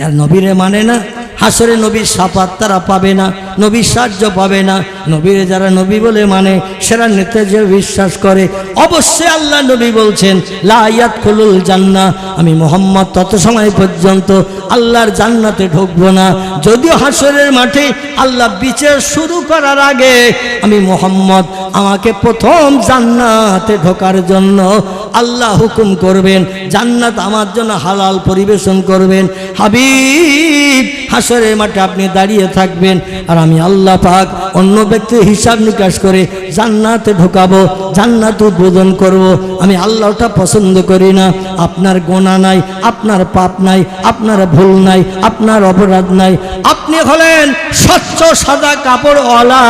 আর নবীরে মানে না, হাসরে নবীর শাফাত তারা পাবে না, নবীর সাহায্য পাবে না। নবীরে যারা নবী বলে মানে, সেরা নেতা যে বিশ্বাস করে, অবশ্যই আল্লাহ নবী বলছেন, লা ইয়াদখুলুল জান্নাহ, আমি মুহাম্মদ তত সময় পর্যন্ত আল্লাহর জান্নাতে ঢুকবো না। যদিও হাসরের মাঠে আল্লাহ বিচার শুরু করার আগে আমি মুহাম্মদ, আমাকে প্রথম জান্নাতে ঢোকার জন্য আল্লাহ হুকুম করবেন, জান্নাত আমার জন্য হালাল পরিবেশন করবেন। হাবিব, হাসরের মাঠে আপনি দাঁড়িয়ে থাকবেন, আর আমি আল্লাহ পাক অন্য ব্যক্তির হিসাব নিকাশ করে জান্নাতে ঢোকাবো, জান্নাত উদ্বোধন করব। আমি আল্লাহটা পছন্দ করি না। আপনার গোনা নাই, আপনার পাপ নাই, আপনার ভুল নাই, আপনার অপরাধ নাই। আপনি হলেন স্বচ্ছ সাদা কাপড়ওয়ালা,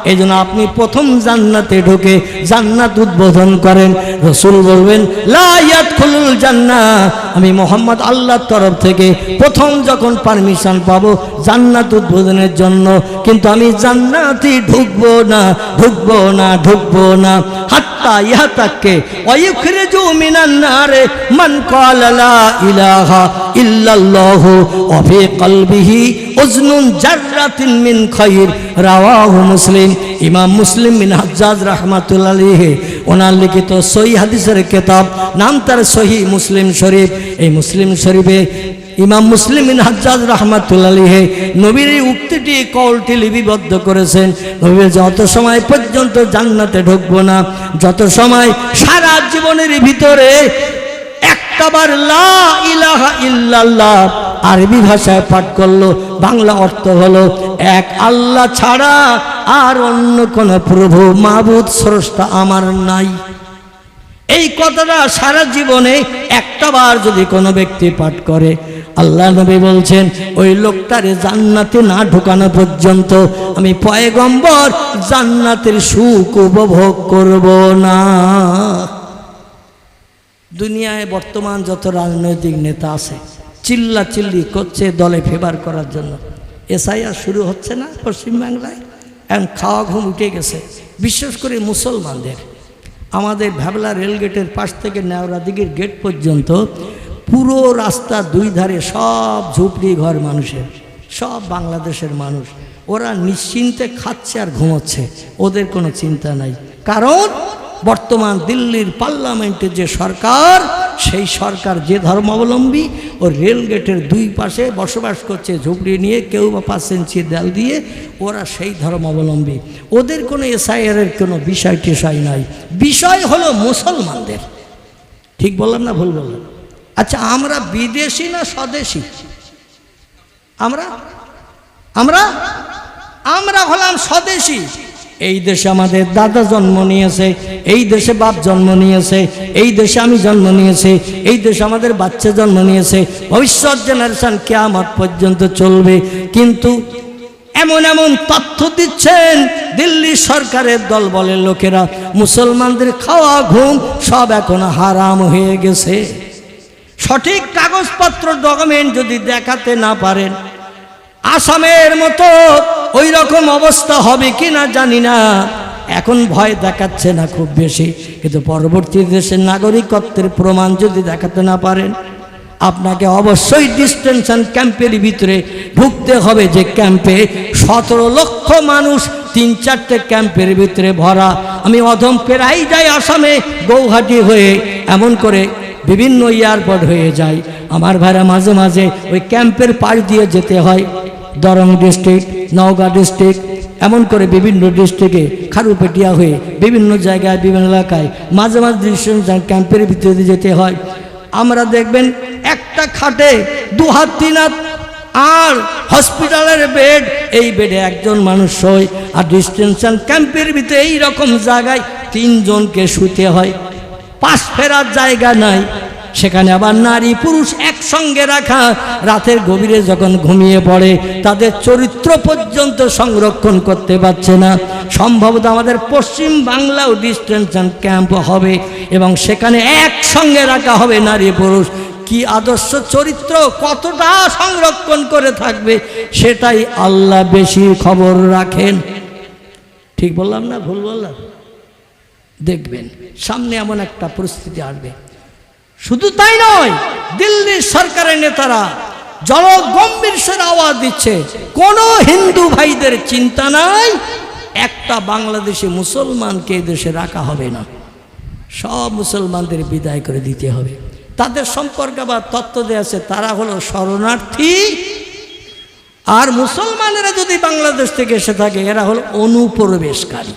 এই জন্য আপনি প্রথম জান্নাতে ঢুকে জান্নাত উদ্বোধন করেন। রাসূল বলবেন, লা ইয়াদখুলুল জান্নাহ, আমি মুহাম্মদ আল্লাহর তরফ থেকে প্রথম যখন পারমিশন পাবো জান্নাত উদ্বোধনের জন্য, কিন্তু আমি জান্নাতে ঢুকবো না, ঢুকবো না, ঢুকবো না, হাত্তা ইয়াতাকে ওয়ায়ুখরিজু মিনান নারে মান ক্বালা লা ইলাহা ইল্লাল্লাহু ওয়া ফি কলবিহি উজনুন জাররাতিন মিন খায়র, রাওয়াহু মুসলিম। ইমাম মুসলিম বিন হাজ্জাজ রাহমাতুল্লাহ আলাইহি ওনার লিখিত সহিহ হাদিসের কিতাব, নাম তার সহিহ মুসলিম শরীফ। এই মুসলিম শরীফে ইমাম মুসলিম বিন হাজ্জাজ রাহমাতুল্লাহ আলাইহি নবীর এই উক্তিটি, কওলটি লিপিবদ্ধ করেছেন। নবী যত সময় পর্যন্ত জান্নাতে ঢুকবো না, যত সময় সারা জীবনের ভিতরে একটাবার লা ইলাহা ইল্লাল্লাহ আরবি ভাষায় পাঠ করলো, বাংলা অর্থ হলো এক আল্লাহ ছাড়া আর অন্য কোন প্রভু মাবুদ স্রষ্টা আমার নাই। এই কথাটা সারা জীবনে একটাবার যদি কোনো ব্যক্তি পাঠ করে, আল্লাহ নবী বলছেন ওই লোকটারে জান্নাতে না ঢোকানো পর্যন্ত আমি পয়গম্বর জান্নাতের সুখ উপভোগ করব না। দুনিয়ায় বর্তমান যত রাজনৈতিক নেতা আছে চিল্লা চিল্লি করছে দলে ফেভার করার জন্য। এসআইআর শুরু হচ্ছে না পশ্চিমবাংলায়, এখন খাওয়া ঘুম উঠে গেছে, বিশেষ করে মুসলমানদের। আমাদের ভ্যাবলা রেলগেটের পাশ থেকে নেওড়া দিঘির গেট পর্যন্ত পুরো রাস্তা দুই ধারে সব ঝুপড়ি ঘর মানুষের, সব বাংলাদেশের মানুষ। ওরা নিশ্চিন্তে খাচ্ছে আর ঘুমোচ্ছে, ওদের কোনো চিন্তা নাই। কারণ বর্তমান দিল্লির পার্লামেন্টের যে সরকার, সেই সরকার যে ধর্মাবলম্বী, ও রেলগেটের দুই পাশে বসবাস করছে ঝুপড়ি নিয়ে, কেউ বা 5 ইঞ্চি দেয়াল দিয়ে, ওরা সেই ধর্মাবলম্বী। ওদের কোনো এসআইআরের কোনো বিষয় টিষয় নাই, বিষয় হলো মুসলমানদের। ঠিক বললাম না ভুল বললাম? আচ্ছা, আমরা বিদেশি না স্বদেশি? আমরা আমরা আমরা হলাম স্বদেশি। এই দেশে আমাদের দাদা জন্ম নিয়েছে, এই দেশে বাপ জন্ম নিয়েছে, এই দেশে আমি জন্ম নিয়েছি, এই দেশে আমাদের বাচ্চা জন্ম নিয়েছে, ভবিষ্যৎ জেনারেশন কিয়ামত পর্যন্ত চলবে। কিন্তু এমন এমন তথ্য দিচ্ছেন দিল্লি সরকারের দল বলে লোকেরা, মুসলমানদের খাওয়া ঘুম সব এখন হারাম হয়ে গেছে। সঠিক কাগজপত্র ডকুমেন্ট যদি দেখাতে না পারেন, আসামের মতো ওই রকম অবস্থা হবে কি না জানি না। এখন ভয় দেখাচ্ছে না খুব বেশি, কিন্তু পরবর্তী দেশের নাগরিকত্বের প্রমাণ যদি দেখাতে না পারেন, আপনাকে অবশ্যই ডিস্টেনশন ক্যাম্পের ভিতরে ঢুকতে হবে, যে ক্যাম্পে 17 লক্ষ মানুষ 3-4টে ক্যাম্পের ভিতরে ভরা। আমি অধম পেরাই যাই আসামে গৌহাটি হয়ে, এমন করে বিভিন্ন এয়ারপোর্ট হয়ে যায়। আমার ভাইরা মাঝে মাঝে ওই ক্যাম্পের পাশ দিয়ে যেতে হয়, দরং ডিস্ট্রিক্ট, নওগাঁ ডিস্ট্রিক্ট, এমন করে বিভিন্ন ডিস্ট্রিক্টে খারুপেটিয়া হয়ে বিভিন্ন জায়গায় বিভিন্ন এলাকায় মাঝে মাঝে ডিস্ট্রিক্ট ক্যাম্পের ভিতরে যেতে হয়। আমরা দেখবেন একটা খাটে 2 হাত 3 হাত, আর হসপিটালের বেড, এই বেডে একজন মানুষ শোয়। আর ডিস্টেনশন ক্যাম্পের ভিতরে এই রকম জায়গায় 3 জনকে শুতে হয়, পাশ ফেরার জায়গা নাই। সেখানে আবার নারী পুরুষ একসঙ্গে রাখা, রাতের গভীরে যখন ঘুমিয়ে পড়ে তাদের চরিত্র পর্যন্ত সংরক্ষণ করতে পারছে না। সম্ভবত আমাদের পশ্চিম বাংলাও ডিস্টেনশন ক্যাম্প হবে এবং সেখানে একসঙ্গে রাখা হবে নারী পুরুষ। কি আদর্শ চরিত্র, কতটা সংরক্ষণ করে থাকবে সেটাই আল্লাহ বেশি খবর রাখেন। ঠিক বললাম না ভুল বললাম? দেখবেন সামনে এমন একটা পরিস্থিতি আসবে। শুধু তাই নয়, দিল্লির সরকারের নেতারা জনগম্ভীর আওয়াজ দিচ্ছে, কোন হিন্দু ভাইদের চিন্তা নাই, একটা বাংলাদেশি মুসলমানকে দেশে রাখা হবে না, সব মুসলমানদের বিদায় করে দিতে হবে। তাদের সম্পর্কে আবার তথ্য দেওয়া আছে, তারা হলো শরণার্থী, আর মুসলমানেরা যদি বাংলাদেশ থেকে এসে থাকে এরা হলো অনুপ্রবেশকারী।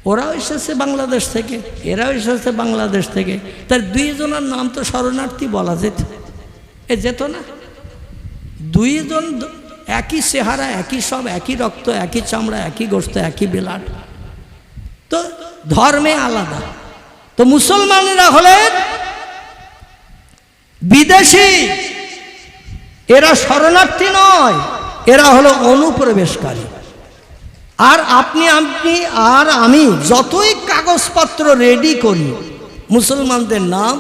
ওরাও এসেছে বাংলাদেশ থেকে, এরাও এসেছে বাংলাদেশ থেকে, তার 2 জনের নাম তো শরণার্থী বলা যেত না? 2 জন একই চেহারা, একই সব, একই রক্ত, একই চামড়া, একই গোশত, একই বেলাট, তো ধর্মে আলাদা। তো মুসলমানেরা হলেন বিদেশি, এরা শরণার্থী নয়, এরা হলো অনুপ্রবেশকারী। আর আপনি আর আমি যতই কাগজপত্র রেডি করি মুসলমানদের নাম,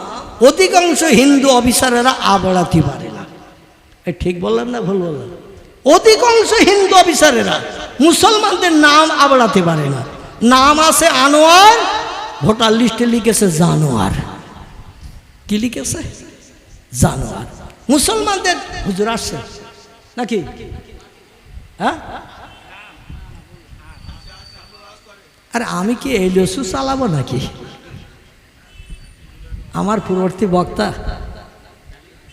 অধিকাংশ হিন্দু অফিসারেরা আবড়াতে পারে না। ঠিক বললাম না ভুল বললাম? অধিকাংশ হিন্দু অফিসারেরা মুসলমানদের নাম আবড়াতে পারে না। নাম আছে আনোয়ার, ভোটার লিস্টে লিখেছে জানোয়ার। কি লিখেছে? জানোয়ার। মুসলমানদের হুজুর আসছে নাকি? হ্যাঁ, আরে আমি কি এই লসু চালাবো নাকি? আমার পূর্ববর্তী বক্তা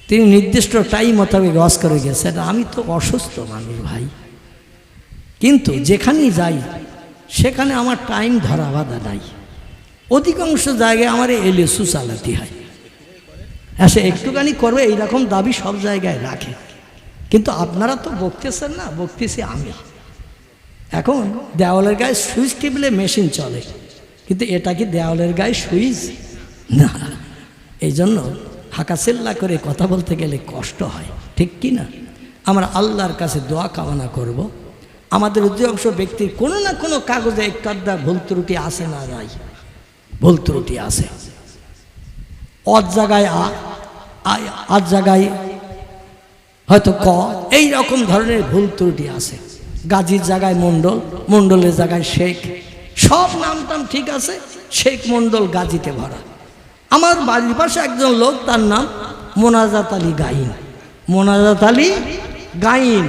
তিনি নির্দিষ্ট টাইম মোতাবেক ওয়াজ করে গেছেন। আমি তো অসুস্থ মানুষ ভাই, কিন্তু যেখানেই যাই সেখানে আমার টাইম ধরা বাঁধা নাই। অধিকাংশ জায়গায় আমার এই লসু চালাতে হয়। হ্যাঁ, সে একটুখানি করবে এইরকম দাবি সব জায়গায় রাখে, কিন্তু আপনারা তো বকতেছেন না, বকতেছি আমি। এখন দেওয়ালের গায়ে সুইচ টিপলে মেশিন চলে, কিন্তু এটা কি দেওয়ালের গায়ে সুইচ না? এই জন্য হাঁকাচিল্লা করে কথা বলতে গেলে কষ্ট হয়, ঠিক কি না? আমরা আল্লাহর কাছে দোয়া কামনা করব, আমাদের অধিকাংশ ব্যক্তির কোনো না কোনো কাগজে একটু আধটা ভুল ত্রুটি আসে না? নাই, ভুল ত্রুটি আসে। অদ জায়গায় আজ জায়গায় হয়তো ক, এই রকম ধরনের ভুল ত্রুটি আছে। গাজীর জায়গায় মণ্ডল, মণ্ডলের জায়গায় শেখ, সব নাম টাম ঠিক আছে, শেখ মণ্ডল গাজীতে ভরা। আমার বাড়ির পাশে একজন লোক, তার নাম মোনাজাত আলী গাইন, মোনাজাত আলী গাইন,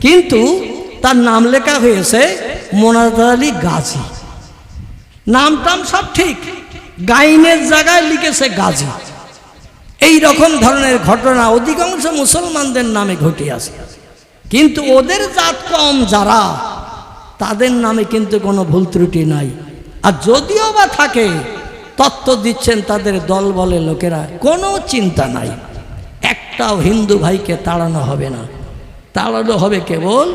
কিন্তু তার নাম লেখা হয়েছে মোনাজাত আলী গাজী। নাম টাম সব ঠিক, গাইনের জায়গায় লিখেছে গাজী। এই রকম ধরনের ঘটনা অধিকাংশ মুসলমানদের নামে ঘটে আছে, কিন্তু ওদের জাত কম যারা, তাদের নামে কিন্তু কোনো ভুল ত্রুটি নাই। আর যদিও বা থাকে, তত্ত্ব দিচ্ছেন তাদের দল বলে লোকেরা, কোনো চিন্তা নাই, একটাও হিন্দু ভাইকে তাড়ানো হবে না। তাড়ানো হবে কেবল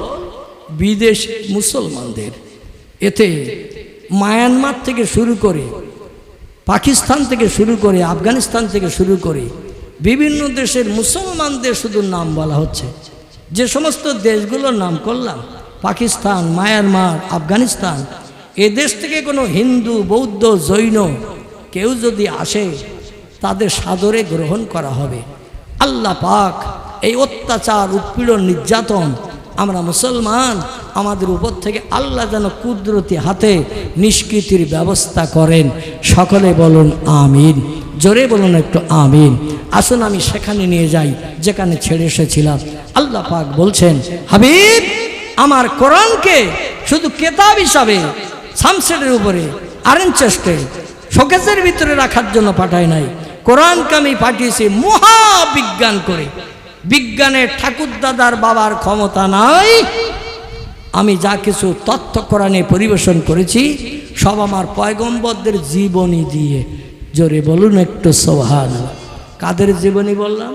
বিদেশ মুসলমানদের। এতে মায়ানমার থেকে শুরু করে, পাকিস্তান থেকে শুরু করে, আফগানিস্তান থেকে শুরু করে বিভিন্ন দেশের মুসলমানদের শুধু নাম বলা হচ্ছে। যে সমস্ত দেশগুলোর নাম করলাম, পাকিস্তান, মায়ানমার, আফগানিস্তান, এ দেশ থেকে কোনো হিন্দু, বৌদ্ধ, জৈন কেউ যদি আসে তাদের সাদরে গ্রহণ করা হবে। আল্লাহ পাক এই অত্যাচার, উৎপীড়ন, নির্যাতন আমরা মুসলমান, আমাদের উপর থেকে আল্লাহ যেন কুদরতি হাতে নিষ্কৃতির ব্যবস্থা করেন। সকলে বলুন আমিন, জোরে বলুন একটু আমিন। আসুন আমি সেখানে নিয়ে যাই যেখানে ছেড়ে এসেছিলাম। আল্লাহ পাক বলছেন, হাবিব আমার কোরআনকে শুধু কেতাব হিসাবে সামসেটের উপরে আরেন চেষ্টে শোকেসের ভিতরে রাখার জন্য পাঠাই নাই। কোরআনকে আমি পাঠিয়েছি মহাবিজ্ঞান করে। বিজ্ঞানের ঠাকুরদাদার বাবার ক্ষমতা নাই। আমি যা কিছু তথ্য কোরআনে পরিবেশন করেছি সব আমার পয়গম্বরদের জীবনী দিয়ে। জোরে বলুন একটু সুবহানাল্লাহ। কাদের জীবনী বললাম?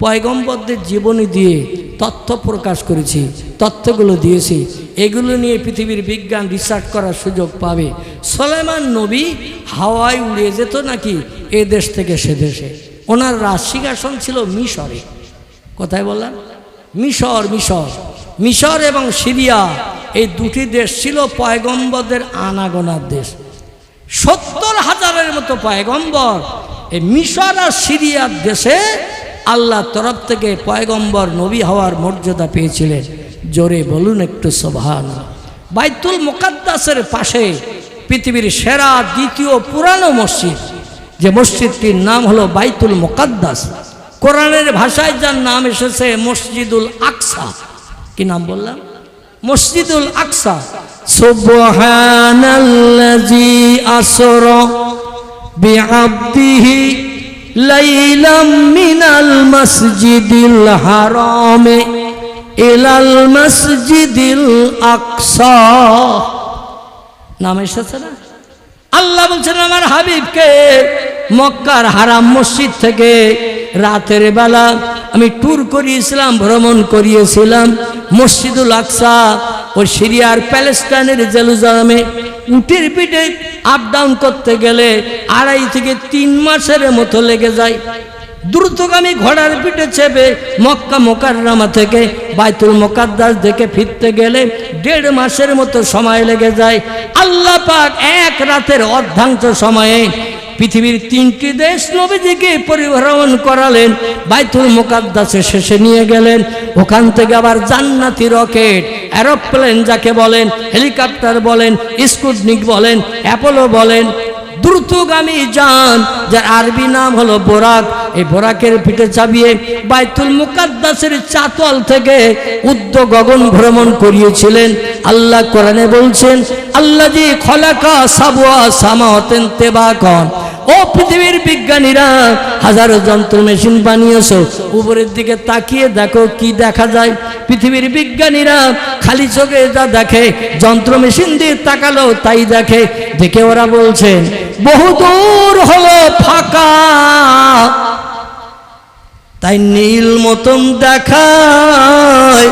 পয়গম্বরদের জীবনী দিয়ে তথ্য প্রকাশ করেছি, তথ্যগুলো দিয়েছি। এগুলো নিয়ে পৃথিবীর বিজ্ঞান রিসার্চ করার সুযোগ পাবে। সুলাইমান নবী হাওয়ায় উড়ে যেত নাকি এ দেশ থেকে সে দেশে। ওনার রাজসিংহাসন ছিল মিশরে। কোথায় বললাম? মিশর। মিশর এবং সিরিয়া এই দুটি দেশ ছিল পয়গম্বরদের আনাগোনার দেশ। 70,000-এর মতো পয়গম্বর এই মিশর আর সিরিয়ার দেশে আল্লাহর তরফ থেকে পয়গম্বর নবী হওয়ার মর্যাদা পেয়েছিলেন। জোরে বলুন একটু সুবহানাল্লাহ। বাইতুল মুকাদ্দাসের পাশে পৃথিবীর সেরা দ্বিতীয় পুরানো মসজিদ, যে মসজিদটির নাম হলো বাইতুল মুকাদ্দাস। কোরআনের ভাষায় যার নাম এসেছে মসজিদুল আকসা। কি নাম বললাম? মসজিদুল আকসা। সুবহানাল্লাযী আসরা বিআবদিহি লাইলাম মিনাল মাসজিদিল হারামে ইলাল মাসজিদিল আকসা। নাম এসেছে না? আল্লাহ বলছেন আমার হাবিবকে মক্কার হারাম মসজিদ থেকে রাতের বেলা আমি ট্যুর করিয়েছিলাম, ভ্রমণ করিয়েছিলাম মসজিদুল আকসা ও সিরিয়ার প্যালেস্টাইনের জেরুজালেমে। উটের পিঠে আপ ডাউন করতে গেলে 2.5 থেকে 3 মাসের মতো লেগে যায়। দ্রুতগামী ঘোড়ার পিঠে চেপে মক্কা মুকাররমা থেকে বাইতুল মুকাদ্দাস দেখে ফিরতে গেলে 1.5 মাসের মতো সময় লেগে যায়। আল্লাহ পাক এক রাতের অর্ধাংশ সময়ে পৃথিবীর 3টি দেশ নবীজিকে পরিভ্রমণ করালেন। বাইতুল মুকাদ্দাসে শেষে নিয়ে গেলেন। ওখান থেকে আবার জান্নাতি রকেট, এরোপ্লেন যাকে বলেন, হেলিকপ্টার বলেন, স্পুটনিক বলেন, অ্যাপোলো বলেন, দ্রুতগামী যান যার আরবি নাম হলো বোরাক। এই বোরাকের পিঠে চাপিয়ে বাইতুল মুকাদ্দাসের চাতল থেকে উদ্য গগন ভ্রমণ করিয়েছিলেন। আল্লাহ কোরআনে বলছেন আল্লাযী খলাকা সাবওয়া সামাওয়াতিন তিবাকান। ও পৃথিবীর বিজ্ঞানীরা, হাজারো যন্ত্র মেশিন বানিয়েছো, উপরের দিকে তাকিয়ে দেখো কি দেখা যায়। পৃথিবীর বিজ্ঞানীরা খালি চোখে যা দেখে, যন্ত্র মেশিন দিয়ে তাকালো তাই দেখে। দেখে ওরা বলছেন বহুদূর হলো ফাঁকা, তাই নীল মতন দেখায়,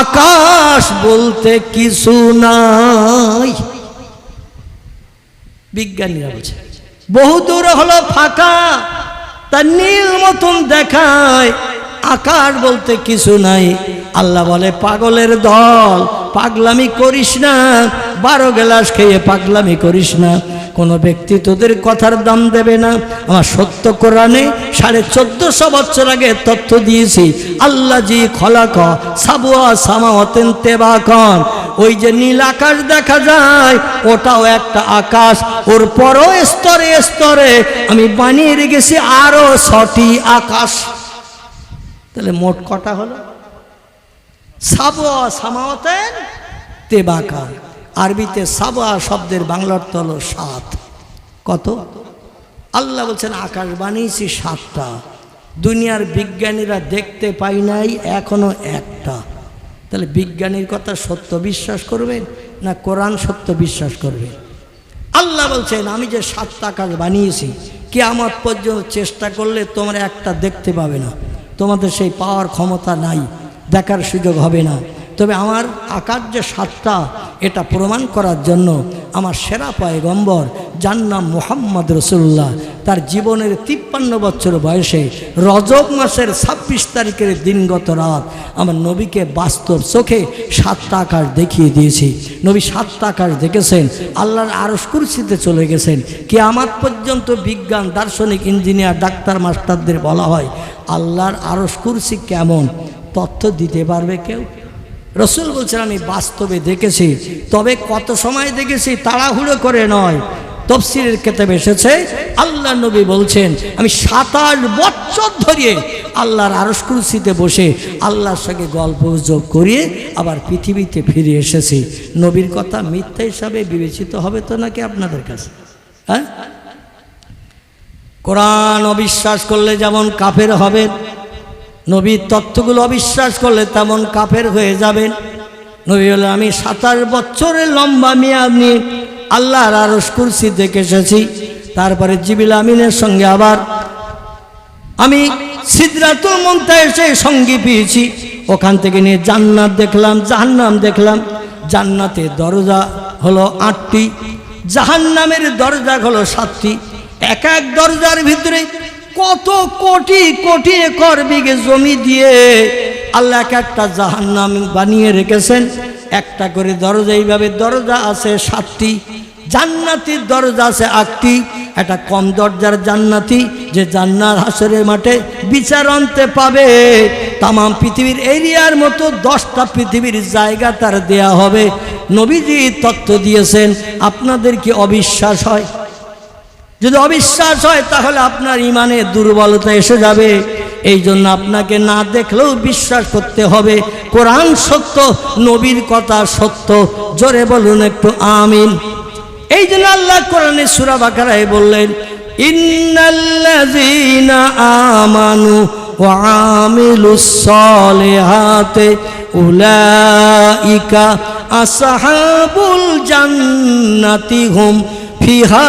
আকাশ বলতে কিছু নাই। বিজ্ঞানীরা বলছে বহুদূর হলো ফাঁকা, তা নীল মতন দেখায়, আকাশ বলতে কিছু নাই। আল্লাহ বলে পাগলের দল, পাগলামি করিস না, 12 গ্লাস খেয়ে পাগলামি করিস না। কোনো ব্যক্তি তোদের কথার দাম দেবে না। আমার সত্য কোরআনে 1450 বছর আগে তথ্য দিয়েছি। আল্লাযী খলাকা সাবওয়া সামাওয়াতিন তিবাকান। ওই যে নীল আকাশ দেখা যায় ওটাও একটা আকাশ, ওর পরও স্তরে স্তরে আমি বানিয়ে রেখেছি আরো 6টি আকাশ। তাহলে মোট কটা হলো? সাবওয়া সামাওয়াতিন তিবাকান। আরবিতে সাবা শব্দের বাংলা অর্থ হলো 7। কত? আল্লাহ বলছেন আকাশ বানিয়েছি 7টা। দুনিয়ার বিজ্ঞানীরা দেখতে পাই নাই এখনো একটা। তাহলে বিজ্ঞানীর কথা সত্য বিশ্বাস করবেন না কোরআন সত্য বিশ্বাস করবেন? আল্লাহ বলছেন আমি যে 7টা আকাশ বানিয়েছি, কিয়ামত পর্যন্ত চেষ্টা করলে তোমরা একটা দেখতে পাবে না। তোমাদের সেই পাওয়ার ক্ষমতা নাই, দেখার সুযোগ হবে না। তবে আমার আকাশ যে 7টা এটা প্রমাণ করার জন্য আমার সেরা পয়গম্বর যার নাম মুহাম্মদ রাসূলুল্লাহ, তার জীবনের 53 বছর বয়সে রজব মাসের 26 তারিখের দিনগত রাত আমার নবীকে বাস্তব চোখে 7টা আকাশ দেখিয়ে দিয়েছি। নবী 7টা আকাশ দেখেছেন, আল্লাহর আরশ কুরসিতে চলে গেছেন। কিয়ামত পর্যন্ত বিজ্ঞান, দার্শনিক, ইঞ্জিনিয়ার, ডাক্তার, মাস্টারদের বলা হয় আল্লাহর আরশ কুরসি কেমন, তথ্য দিতে পারবে কেউ? রসুল বলছেন আমি বাস্তবে দেখেছি। তবে কত সময় দেখেছি তাড়াহুড়ো করে নয়। তাফসীরের কিতাবে এসেছে আল্লাহ নবী বলছেন আমি 27 বছর ধরে আল্লাহর আরশ কুরসিতে বসে আল্লাহর সঙ্গে গল্প যোগ করিয়ে আবার পৃথিবীতে ফিরে এসেছি। নবীর কথা মিথ্যা হিসাবে বিবেচিত হবে তো নাকি আপনাদের কাছে? হ্যাঁ, কোরআন অবিশ্বাস করলে যেমন কাফের হবেন, নবীর তথ্যগুলো অবিশ্বাস করলে তেমন কাফের হয়ে যাবেন। নবী বলে, আমি 27 বছরের লম্বা মেয়াদ নিয়ে আল্লাহর আরশ কুরসি দেখে এসেছি। তারপরে জিবরিল আমিনের সঙ্গে আবার আমি সিদরাতুল মুনতাহা এসে সঙ্গী পেয়েছি। ওখান থেকে নিয়ে জান্নাত দেখলাম, জাহান্নাম দেখলাম। জান্নাতের দরজা হলো 8টি, জাহান্নামের দরজা হলো 7টি। এক এক দরজার ভিতরে কত কোটি কোটি একর বিঘে জমি দিয়ে আল্লাহ এক একটা জাহান্নাম বানিয়ে রেখেছেন। একটা করে দরজা, এইভাবে দরজা আছে 7টি। জান্নাতের দরজা আছে 8টি। একটা কম দরজার জান্নাতি, যে জান্নাত হাসরের মাঠে বিচার আনতে পাবে, তাম পৃথিবীর এরিয়ার মতো 10টা পৃথিবীর জায়গা তার দেয়া হবে। নবীজি তথ্য দিয়েছেন। আপনাদের কি অবিশ্বাস হয়? যদি অবিশ্বাস হয় তাহলে আপনার ইমানে দুর্বলতা এসে যাবে। এই জন্য আপনাকে না দেখলেও বিশ্বাস করতে হবে কোরআন সত্য, নবীর কথা সত্য। জোরে বলুন একটু আমিন। এই জন্য আল্লাহ কোরআনে সূরা বাকারায় বললেন, ইন্নাল্লাযীনা আমানু ওয়া আমিলুস সালিহাতি উলাইকা আসহাবুল জান্নাতি হুম ফিহা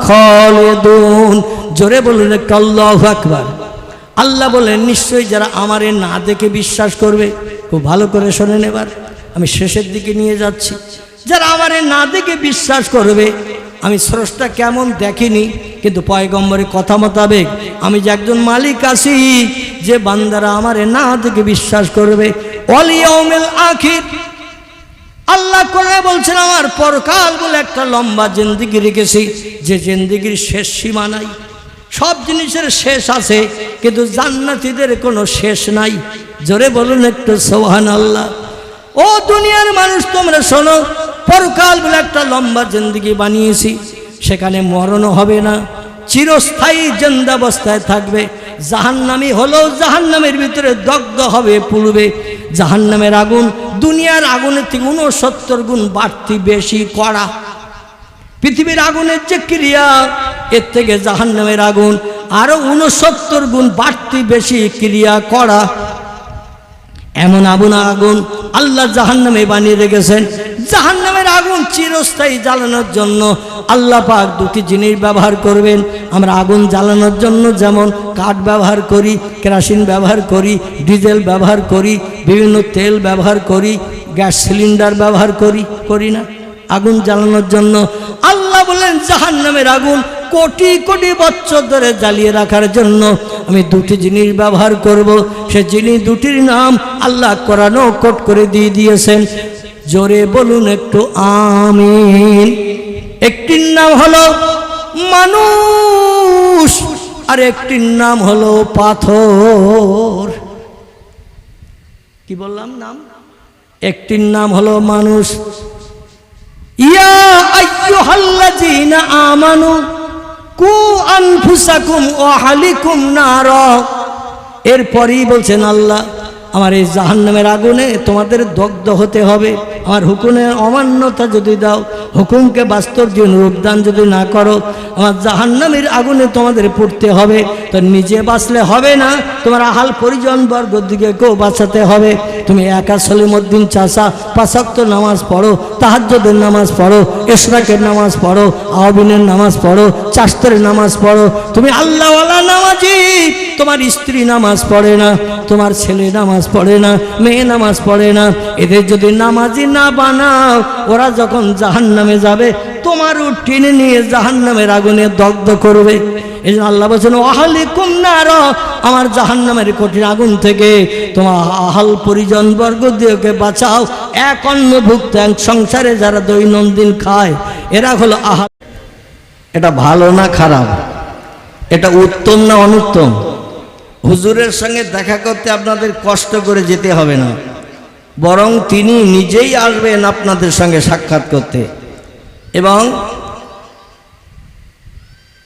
খালিদুন। জোরে বলুন একটু আল্লাহু আকবার। আল্লাহ বলেন, নিশ্চয়ই যারা আমারে না দেখে বিশ্বাস করবে, খুব ভালো করে শোনেন, এবার আমি শেষের দিকে নিয়ে যাচ্ছি। যারা আমারে না দেখে বিশ্বাস করবে, আমি স্রষ্টা কেমন দেখিনি, কিন্তু পয়গম্বরের কথা মোতাবেক আমি যে একজন মালিক আছি, যে বান্দারা আমারে না দেখে বিশ্বাস করবে, ওয়াল ইয়াউমিল আখির। আল্লাহ কোরআনে বলছেন, আমার পরকাল বলে একটা লম্বা জিন্দেগি রেখেছি, যে জিন্দেগির শেষ সীমা নাই। সব জিনিসের শেষ আছে, কিন্তু জান্নাতীদের কোনো শেষ নাই। জোরে বলুন একটু সুবহানাল্লাহ। ও দুনিয়ার মানুষ, তোমরা শোনো, পরকাল বলে একটা লম্বা জিন্দেগি বানিয়েছি। সেখানে মরণও হবে না, চিরস্থায়ী জিন্দাবস্থায় থাকবে। জাহান্নামী হলেও জাহান্নামের ভিতরে দগ্ধ হবে, পুড়বে। জাহান্নামের আগুন দুনিয়ার আগুনের থেকে 69 গুণ বাড়তি বেশি কড়া। পৃথিবীর আগুনের যে ক্রিয়া, এর থেকে জাহান্নামের আগুন আরো 69 গুণ বাড়তি বেশি ক্রিয়া করা। এমন আগুন আল্লাহ জাহান্নামে বানিয়ে রেখেছেন। জাহান্নামের আগুন চিরস্থায়ী জ্বালানোর জন্য আল্লাহ পাক 2টি জিনিস ব্যবহার করবেন। আমরা আগুন জ্বালানোর জন্য যেমন কাঠ ব্যবহার করি, কেরোসিন ব্যবহার করি, ডিজেল ব্যবহার করি, বিভিন্ন তেল ব্যবহার করি, গ্যাস সিলিন্ডার ব্যবহার করি না আগুন জ্বালানোর জন্য। আল্লাহ বলেন, জাহান্নামের আগুন কোটি কোটি বছর ধরে জ্বালিয়ে রাখার জন্য আমি 2টি জিনিস ব্যবহার করব। সে জিনিস 2টির নাম আল্লাহ কোরআনে কোট করে দিয়ে দিয়েছেন। জোরে বলুন একটু আমিন। একটির নাম হলো মানুষ, আর একটির নাম হলো পাথর। কি বললাম নাম? একটির নাম হলো মানুষ। ইয়া আইয়ুহাল্লাযীনা আমানু কু আনফুসাকুম ওয়া আহলিকুম নারা। এরপরই বলছেন আল্লাহ, আমার এই জাহান্নামের আগুনে তোমাদের দগ্ধ হতে হবে। আমার হুকুমের অমান্যতা যদি দাও, হুকুমকে বাস্তব জীবন রূপদান যদি না করো, আমার জাহান্নামের আগুনে তোমাদের পড়তে হবে। তো নিজে বাঁচলে হবে না, তোমার আহাল পরিজন বর্গ দিকে কেউ বাঁচাতে হবে। তুমি একা সলিমুদ্দিন চাচা 5 ওয়াক্ত নামাজ পড়ো, তাহাজ্জুদের নামাজ পড়ো, ইশরাকের নামাজ পড়ো, আওয়াবিনের নামাজ পড়ো, চাশতের নামাজ পড়ো, তুমি আল্লাহওয়ালা নামাজি। তোমার স্ত্রী নামাজ পড়ে না, তোমার ছেলে নামাজ পড়ে না, মেয়ে নামাজ পড়ে না। এদের যদি নামাজি না বানাও, ওরা যখন জাহান্নামে যাবে তোমারও টেনে নিয়ে জাহান্নামের আগুনে দগ্ধ করবে। এই জন্য আল্লাহ বলছেন, আহলিকুম নার, আমার জাহান্নামের কঠিন আগুন থেকে তোমার আহাল পরিজন বর্গ দিয়েকে বাঁচাও। এক অন্নভুক্ত সংসারে যারা দৈনন্দিন খায়, এরা হলো আহাল। এটা ভালো না খারাপ? এটা উত্তম না অনুত্তম? হুজুরের সঙ্গে দেখা করতে আপনাদের কষ্ট করে যেতে হবে না, বরং তিনি নিজেই আসবেন আপনাদের সঙ্গে সাক্ষাৎ করতে। এবং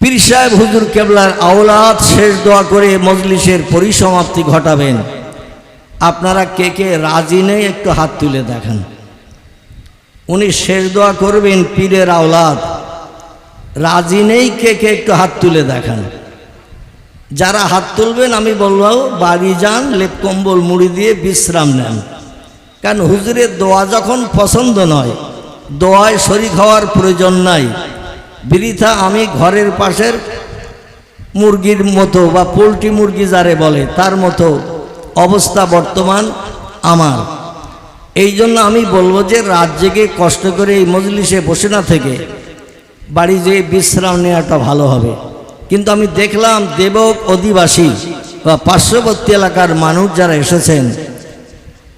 পীর সাহেব হুজুর কেবলার আওলাদ শেষ দোয়া করে মজলিসের পরিসমাপ্তি ঘটাবেন। আপনারা কে কে রাজি নেই একটু হাত তুলে দেখান। উনি শেষ দোয়া করবেন, পীরের আওলাদ রাজি নেই কে কে একটু হাত তুলে দেখান। যারা হাত তুলবেন আমি বলবো বাড়ি যান, লেপ কম্বল মুড়ি দিয়ে বিশ্রাম নেন। কারণ হুজুরের দোয়া যখন পছন্দ নয়, দোয়ায় শরীক হওয়ার প্রয়োজন নাই। বৃথা আমি ঘরের পাশের মুরগির মতো বা পোলট্রি মুরগি যারে বলে তার মতো অবস্থা বর্তমান আমার। এই জন্য আমি বলবো যে রাত জেগে কষ্ট করে এই মজলিসে বসে না থেকে বাড়ি যেয়ে বিশ্রাম নেওয়াটা ভালো হবে। কিন্তু আমি দেখলাম দেবক অধিবাসী বা পার্শ্ববর্তী এলাকার মানুষ যারা এসেছেন,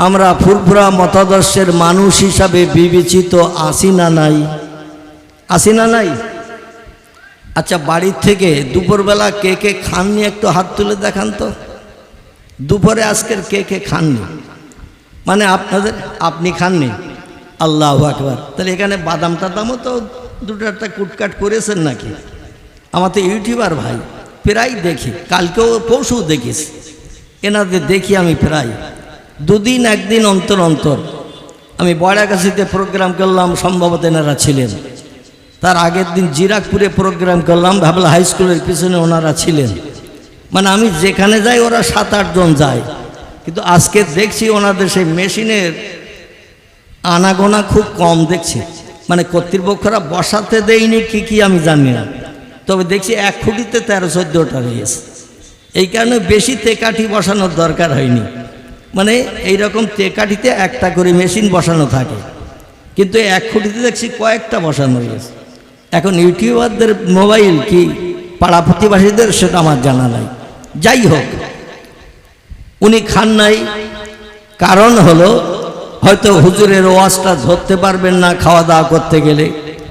আমরা ফুরফুরা মতাদর্শের মানুষ হিসাবে বিবেচিত আছি না নাই? আছি না নাই? আচ্ছা, বাড়ির থেকে দুপুরবেলা কে কে খাননি একটু হাত তুলে দেখান তো। দুপুরে আজকের কে কে খাননি? মানে আপনাদের, আপনি খাননি? আল্লাহু আকবার। তাহলে এখানে বাদাম টাদামও তো দুটো একটা কুটকাট করেছেন নাকি? আমার তো ইউটিউবার ভাই, প্রায় দেখি, কালকেও পরশু দেখিস, এনাদের দেখি আমি প্রায় দুদিন একদিন অন্তর অন্তর। আমি বয়রাগাছিতে প্রোগ্রাম করলাম, সম্ভবত এনারা ছিলেন। তার আগের দিন জিরাকপুরে প্রোগ্রাম করলাম, ভাবলা হাই স্কুলের পিছনে ওনারা ছিলেন। মানে আমি যেখানে যাই ওরা 7-8 জন যায়। কিন্তু আজকে দেখছি ওনাদের সেই মেশিনের আনাগোনা খুব কম দেখছি। মানে কর্তৃপক্ষরা বসাতে দেয়নি কি আমি জানি না, তবে দেখছি 1 খুঁটিতে 13-14টা রয়েছে। এই কারণে বেশি তেকাঠি বসানোর দরকার হয়নি। মানে এইরকম তেকাঠিতে একটা করে মেশিন বসানো থাকে, কিন্তু 1 খুঁটিতে দেখছি কয়েকটা বসানো রয়েছে। এখন ইউটিউবারদের মোবাইল কি পাড়া প্রতিবাসীদের সেটা আমার জানা নাই। যাই হোক, উনি খান নাই, কারণ হলো হয়তো হুজুরের ওয়াজটা ধরতে পারবেন না খাওয়া দাওয়া করতে গেলে,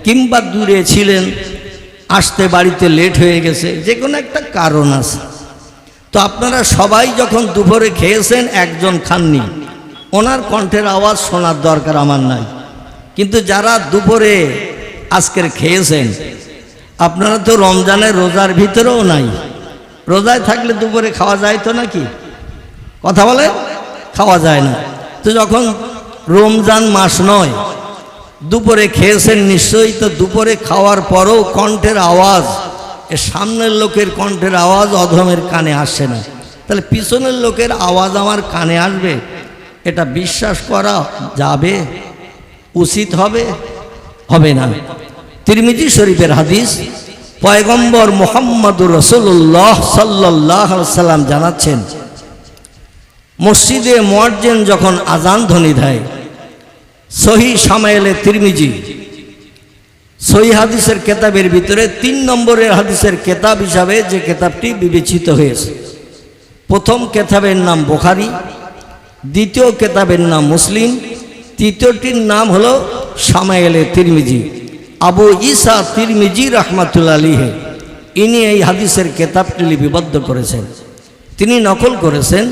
কিংবা দূরে ছিলেন, আসতে বাড়িতে লেট হয়ে গেছে, যে কোনো একটা কারণ আছে। তো আপনারা সবাই যখন দুপুরে খেয়েছেন, একজন খাননি, ওনার কণ্ঠের আওয়াজ শোনার দরকার আমার নাই। কিন্তু যারা দুপুরে আজকের খেয়েছেন, আপনারা তো রমজানের রোজার ভিতরেও নাই। রোজায় থাকলে দুপুরে খাওয়া যায় তো নাকি? কথা বলে খাওয়া যায় না। তো যখন রমজান মাস নয়, দুপুরে খেয়েছেন নিশ্চয়ই। তো দুপুরে খাওয়ার পরও কণ্ঠের আওয়াজ, এ সামনের লোকের কণ্ঠের আওয়াজ অধমের কানে আসে না, তাহলে পিছনের লোকের আওয়াজ আমার কানে আসবে? এটা বিশ্বাস করা যাবে? উচিত হবে? হবে না। তিরমিজি শরীফের হাদিস, পয়গম্বর মুহাম্মদুর রাসূলুল্লাহ সাল্লাল্লাহু আলাইহি সাল্লাম জানাচ্ছেন, মসজিদে মুয়াজ্জিন যখন আজান ধ্বনি দেয়, সহি শামায়েলে তিরমিজি, সহি হাদিসের কেতাবের ভিতরে 3 নম্বরের হাদিসের কেতাব হিসাবে যে কেতাবটি বিবেচিত হয়েছে, প্রথম কেতাবের নাম বুখারী, দ্বিতীয় কেতাবের নাম মুসলিম, তৃতীয়টির নাম হলো শামায়েলে তিরমিজি। আবু ঈসা তিরমিজি রাহমাতুল্লাহ আলাইহি ইনি এই হাদিসের কেতাবটি লিপিবদ্ধ করেছেন। তিনি নকল করেছেন,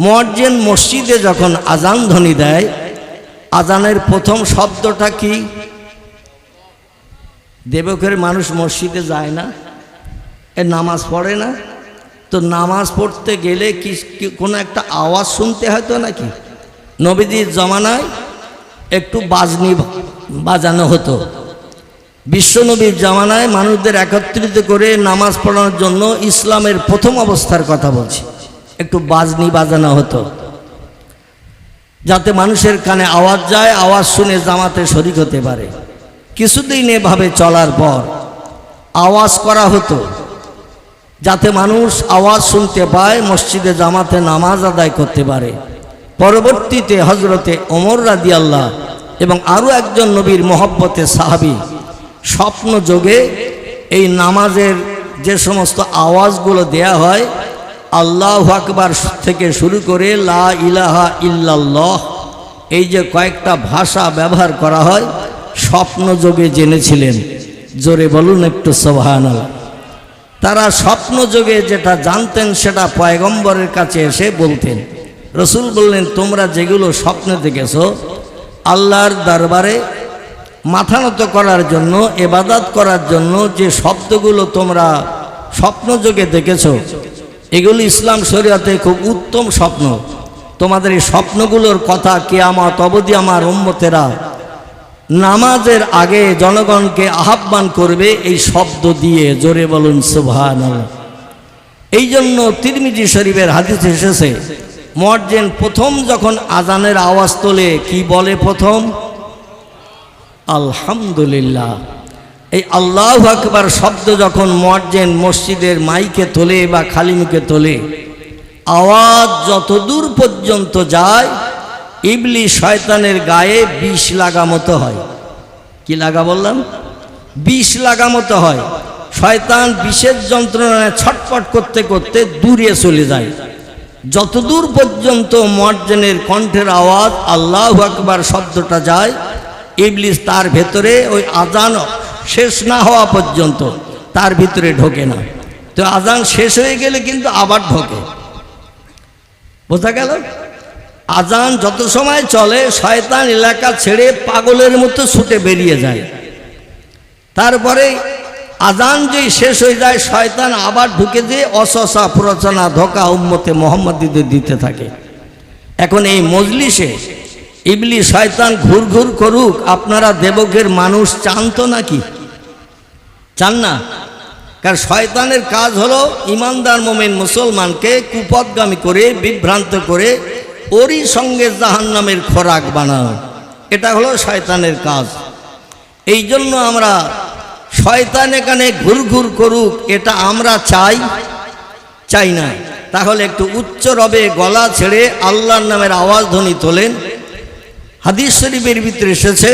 মুয়াজ্জিন মসজিদে যখন আজান ধ্বনি দেয়, আজানের প্রথম শব্দটা কি? দেবকের মানুষ মসজিদে যায় না, এ নামাজ পড়ে না, তো নামাজ পড়তে গেলে কি কোনো একটা আওয়াজ শুনতে হয়তো নাকি? নবীজির জমানায় একটু বাজনি বাজানো হতো। বিশ্বনবীর জামানায় মানুষদের একত্রিত করে নামাজ পড়ানোর জন্য, ইসলামের প্রথম অবস্থার কথা বলছি, একটু বাজনি বাজানো হতো, যাতে মানুষের কানে আওয়াজ যায়, আওয়াজ শুনে জামাতে শরীক হতে পারে। কিছুদিন এভাবে চলার পর আওয়াজ করা হতো, যাতে মানুষ আওয়াজ শুনতে পায়, মসজিদে জামাতে নামাজ আদায় করতে পারে। পরবর্তীতে হজরতে ওমর রাদিয়াল্লাহু এবং আরও একজন নবীর মহব্বতে সাহাবী স্বপ্ন যোগে এই নামাজের যে সমস্ত আওয়াজগুলো দেয়া হয়, আল্লাহু আকবার থেকে শুরু করে লা ইলাহা ইল্লাল্লাহ, এই যে কয়েকটা ভাষা ব্যবহার করা হয়, স্বপ্ন যোগে জেনেছিলেন। জোরে বলুন একটু সুবহানাল্লাহ। তারা স্বপ্ন যোগে যেটা জানতেন সেটা পয়গম্বরের কাছে এসে বলতেন। রাসূল বললেন, তোমরা যেগুলো স্বপ্নে দেখেছো, আল্লাহর দরবারে মাথা নত করার জন্য, ইবাদত করার জন্য যে শব্দগুলো তোমরা স্বপ্নযোগে দেখেছো, এগুলি ইসলাম শরীয়তে খুব উত্তম স্বপ্ন। তোমাদের এই স্বপ্নগুলোর কথা কিয়ামত অবধি আমার উম্মতেরা নামাজের আগে জনগণকে আহ্বান করবে এই শব্দ দিয়ে। জোরে বলুন সুবহানাল্লাহ। এই জন্য তিরমিজি শরীফের হাদিস এসেছে, মুয়াজ্জিন প্রথম যখন আজানের আওয়াজ তোলে কি বলে? প্রথম আলহামদুলিল্লাহ। এই আল্লাহু আকবার শব্দ যখন মুয়াজ্জিন মসজিদের মাইকে তোলে বা খালি মুখে তোলে, আওয়াজ যতদূর পর্যন্ত যায় ইবলিস শয়তানের গায়ে বিষ লাগা মতো হয়। কি লাগা বললাম? বিষ লাগা মতো হয়। শয়তান বিষের যন্ত্রণায় ছটফট করতে করতে দূরে চলে যায়। যতদূর পর্যন্ত মুয়াজ্জিনের কণ্ঠের আওয়াজ আল্লাহু আকবার শব্দটা যায়, ইবলিস তার ভেতরে ওই আজান শেষ না হওয়া পর্যন্ত তার ভিতরে ঢোকে না। তো আজান শেষ হয়ে গেলে কিন্তু আবার ঢোকে। বোঝা গেল? আজান যত সময় চলে শয়তান এলাকা ছেড়ে পাগলের মতো ছুটে বেরিয়ে যায়। তারপরে আজান যেই শেষ হয়ে যায় শয়তান আবার ঢুকে দিয়ে অসসা প্ররোচনা ধোঁকা উম্মতে মুহাম্মাদীদের দিতে থাকে। এখন এই মজলিসে ইবলিস শয়তান ঘুর ঘুর করুক, আপনারা দেবকের মানুষ চান তো নাকি? চান না? কারণ শয়তানের কাজ হলো ইমানদার মোমেন মুসলমানকে কুপথগামী করে বিভ্রান্ত করে ওরই সঙ্গে জাহান্নামের খোরাক বানানো। এটা হলো শয়তানের কাজ। এই জন্য আমরা শয়তান এখানে ঘুর ঘুর করুক এটা আমরা চাই না। তাহলে একটু উচ্চ রবে গলা ছেড়ে আল্লাহর নামের আওয়াজ ধ্বনি তোলেন। হাদিস শরীফের ভিতরে এসেছে,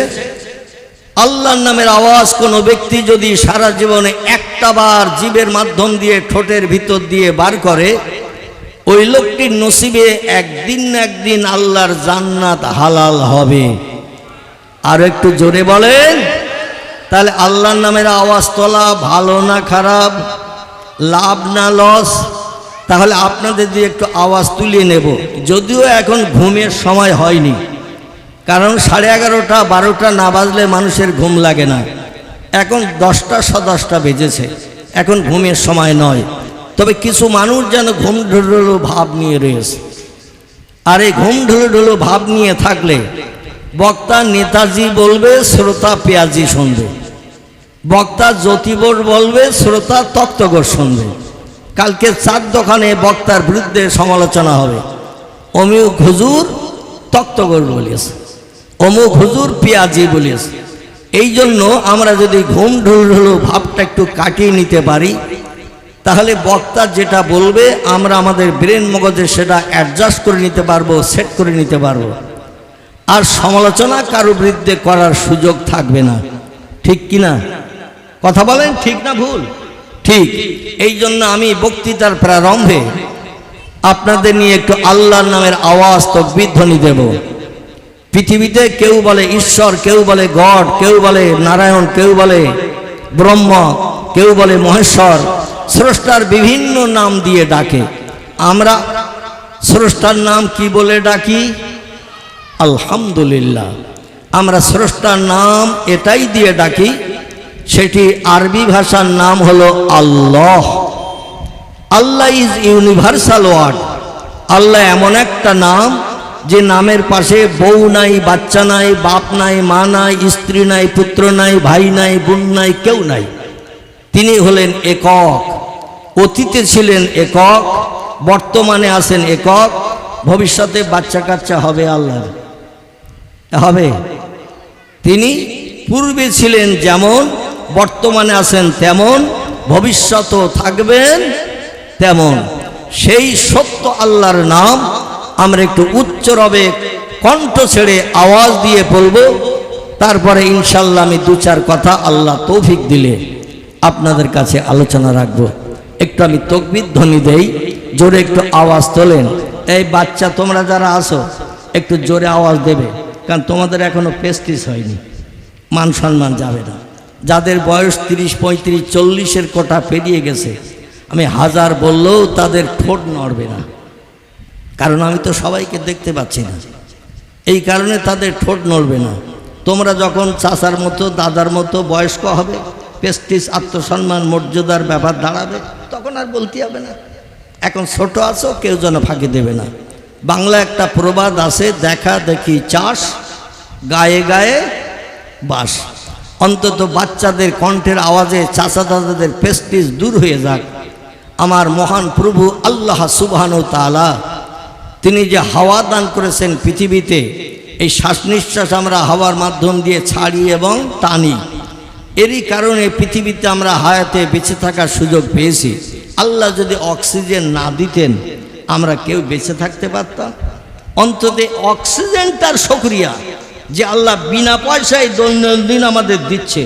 আল্লাহর নামের আওয়াজ কোনো ব্যক্তি যদি সারা জীবনে একটা বার জিভের মাধ্যম দিয়ে ঠোঁটের ভিতর দিয়ে বার করে, ওই লোকটির নসিবে একদিন না একদিন আল্লাহর জান্নাত হালাল হবে। আর একটু জোরে বলেন। তাহলে আল্লাহর নামের আওয়াজ তোলা ভালো না খারাপ, লাভ না লস? তাহলে আপনাদের দিয়ে একটু আওয়াজ তুলিয়ে নেব, যদিও এখন ঘুমের সময় হয়নি। কারণ 11:30 12টা না বাজলে মানুষের ঘুম লাগে না। এখন 10টা 10:15 বেজেছে, এখন ঘুমের সময় নয়। তবে কিছু মানুষ যেন ঘুম ঢুলো ভাব নিয়ে রয়েছে। আর এই ঘুম ঢুলো ভাব নিয়ে থাকলে বক্তা নেতাজি বলবে, শ্রোতা পেঁয়াজি শুনবে। বক্তা জ্যোতিবোর বলবে, শ্রোতা তত্ত্বগর শুনবে। কালকে চার দোকানে বক্তার বিরুদ্ধে সমালোচনা হবে, অমুক হুজুর তত্ত্বগর বলিয়েছে, অমুক হুজুর পেঁয়াজি বলিয়েছে। এই জন্য আমরা যদি ঘুম ঢুলো ভাবটা একটু কাটিয়ে নিতে পারি, তাহলে বক্তা যেটা বলবে আমরা আমাদের ব্রেন মগজে সেটা অ্যাডজাস্ট করে নিতে পারবো, সেট করে নিতে পারবো। আর সমালোচনা কারো বিরুদ্ধে করার সুযোগ থাকবে না। ঠিক কিনা? কথা বলেন, ঠিক না ভুল? ঠিক। এই জন্য আমি বক্তৃতার প্রারম্ভে আপনাদের নিয়ে একটু আল্লাহর নামের আওয়াজ তাকবীর ধ্বনি দেব। পৃথিবীতে কেউ বলে ঈশ্বর, কেউ বলে গড, কেউ বলে নারায়ণ, কেউ বলে ব্রহ্ম, কেউ বলে মহেশ্বর, স্রষ্টার বিভিন্ন নাম দিয়ে ডাকে। আমরা স্রষ্টার নাম কি বলে ডাকি? আলহামদুলিল্লাহ। আমরা স্রষ্টার নাম এটাই দিয়ে ডাকি, সেটি আরবি ভাষার নাম হলো আল্লাহ। আল্লাহ ইজ ইউনিভার্সাল ওয়ার্ড। আল্লাহ এমন একটা নাম যে নামের পাশে বউ নাই, বাচ্চা নাই, বাপ নাই, মা নাই, স্ত্রী নাই, পুত্র নাই, ভাই নাই, বোন নাই, কেউ নাই। তিনি হলেন একক। অতীতে ছিলেন একক, বর্তমানে আছেন একক, ভবিষ্যতে বাচ্চা কাচ্চা হবে আল্লাহর, হবে। তিনি পূর্বে ছিলেন যেমন, বর্তমানে আছেন তেমন, ভবিষ্যতেও থাকবেন তেমন। সেই সত্য আল্লাহর নাম আমরা একটু উচ্চ রবে কণ্ঠ ছেড়ে আওয়াজ দিয়ে বলবো। তারপরে ইনশাল্লাহ আমি 2-4 কথা আল্লাহ তৌফিক দিলে আপনাদের কাছে আলোচনা রাখবো। একটু আমি তাকবীর ধ্বনি দেই, জোরে একটু আওয়াজ তোলেন। এই বাচ্চা তোমরা যারা আসো একটু জোরে আওয়াজ দেবে, কারণ তোমাদের এখনো প্রেস্টিজ হয়নি, মান সম্মান যাবে না। যাদের বয়স 30, 35, 40-এর কোটা পেরিয়ে গেছে, আমি হাজার বললেও তাদের ঠোঁট নড়বে না, কারণ আমি তো সবাইকে দেখতে পাচ্ছি না। এই কারণে তাদের ঠোঁট নড়বে না। তোমরা যখন চাচার মতো দাদার মতো বয়স্ক হবে, প্রেস্টিজ আত্মসম্মান মর্যাদার ব্যাপার দাঁড়াবে, তখন আর বলতে হবে না। এখন ছোট আছো, কেউ যেন ফাঁকি দেবে না। বাংলা একটা প্রবাদ আছে, দেখা দেখি চাষ, গায়ে গায়ে বাস। অন্তত বাচ্চাদের কণ্ঠের আওয়াজে চাচা দাদাদের প্রেস্টিজ দূর হয়ে যাক। আমার মহান প্রভু আল্লাহ সুবহানাহু ওয়া তাআলা তিনি যে হাওয়া দান করেছেন পৃথিবীতে, এই শ্বাস নিঃশ্বাস আমরা হাওয়ার মাধ্যম দিয়ে ছাড়ি এবং টানি, এরই কারণে পৃথিবীতে আমরা হায়াতে বেঁচে থাকার সুযোগ পেয়েছি। আল্লাহ যদি অক্সিজেন না দিতেন আমরা কেউ বেঁচে থাকতে পারতাম? অন্তত অক্সিজেনটার শুকরিয়া যে আল্লাহ বিনা পয়সায় দৈনন্দিন আমাদের দিচ্ছে।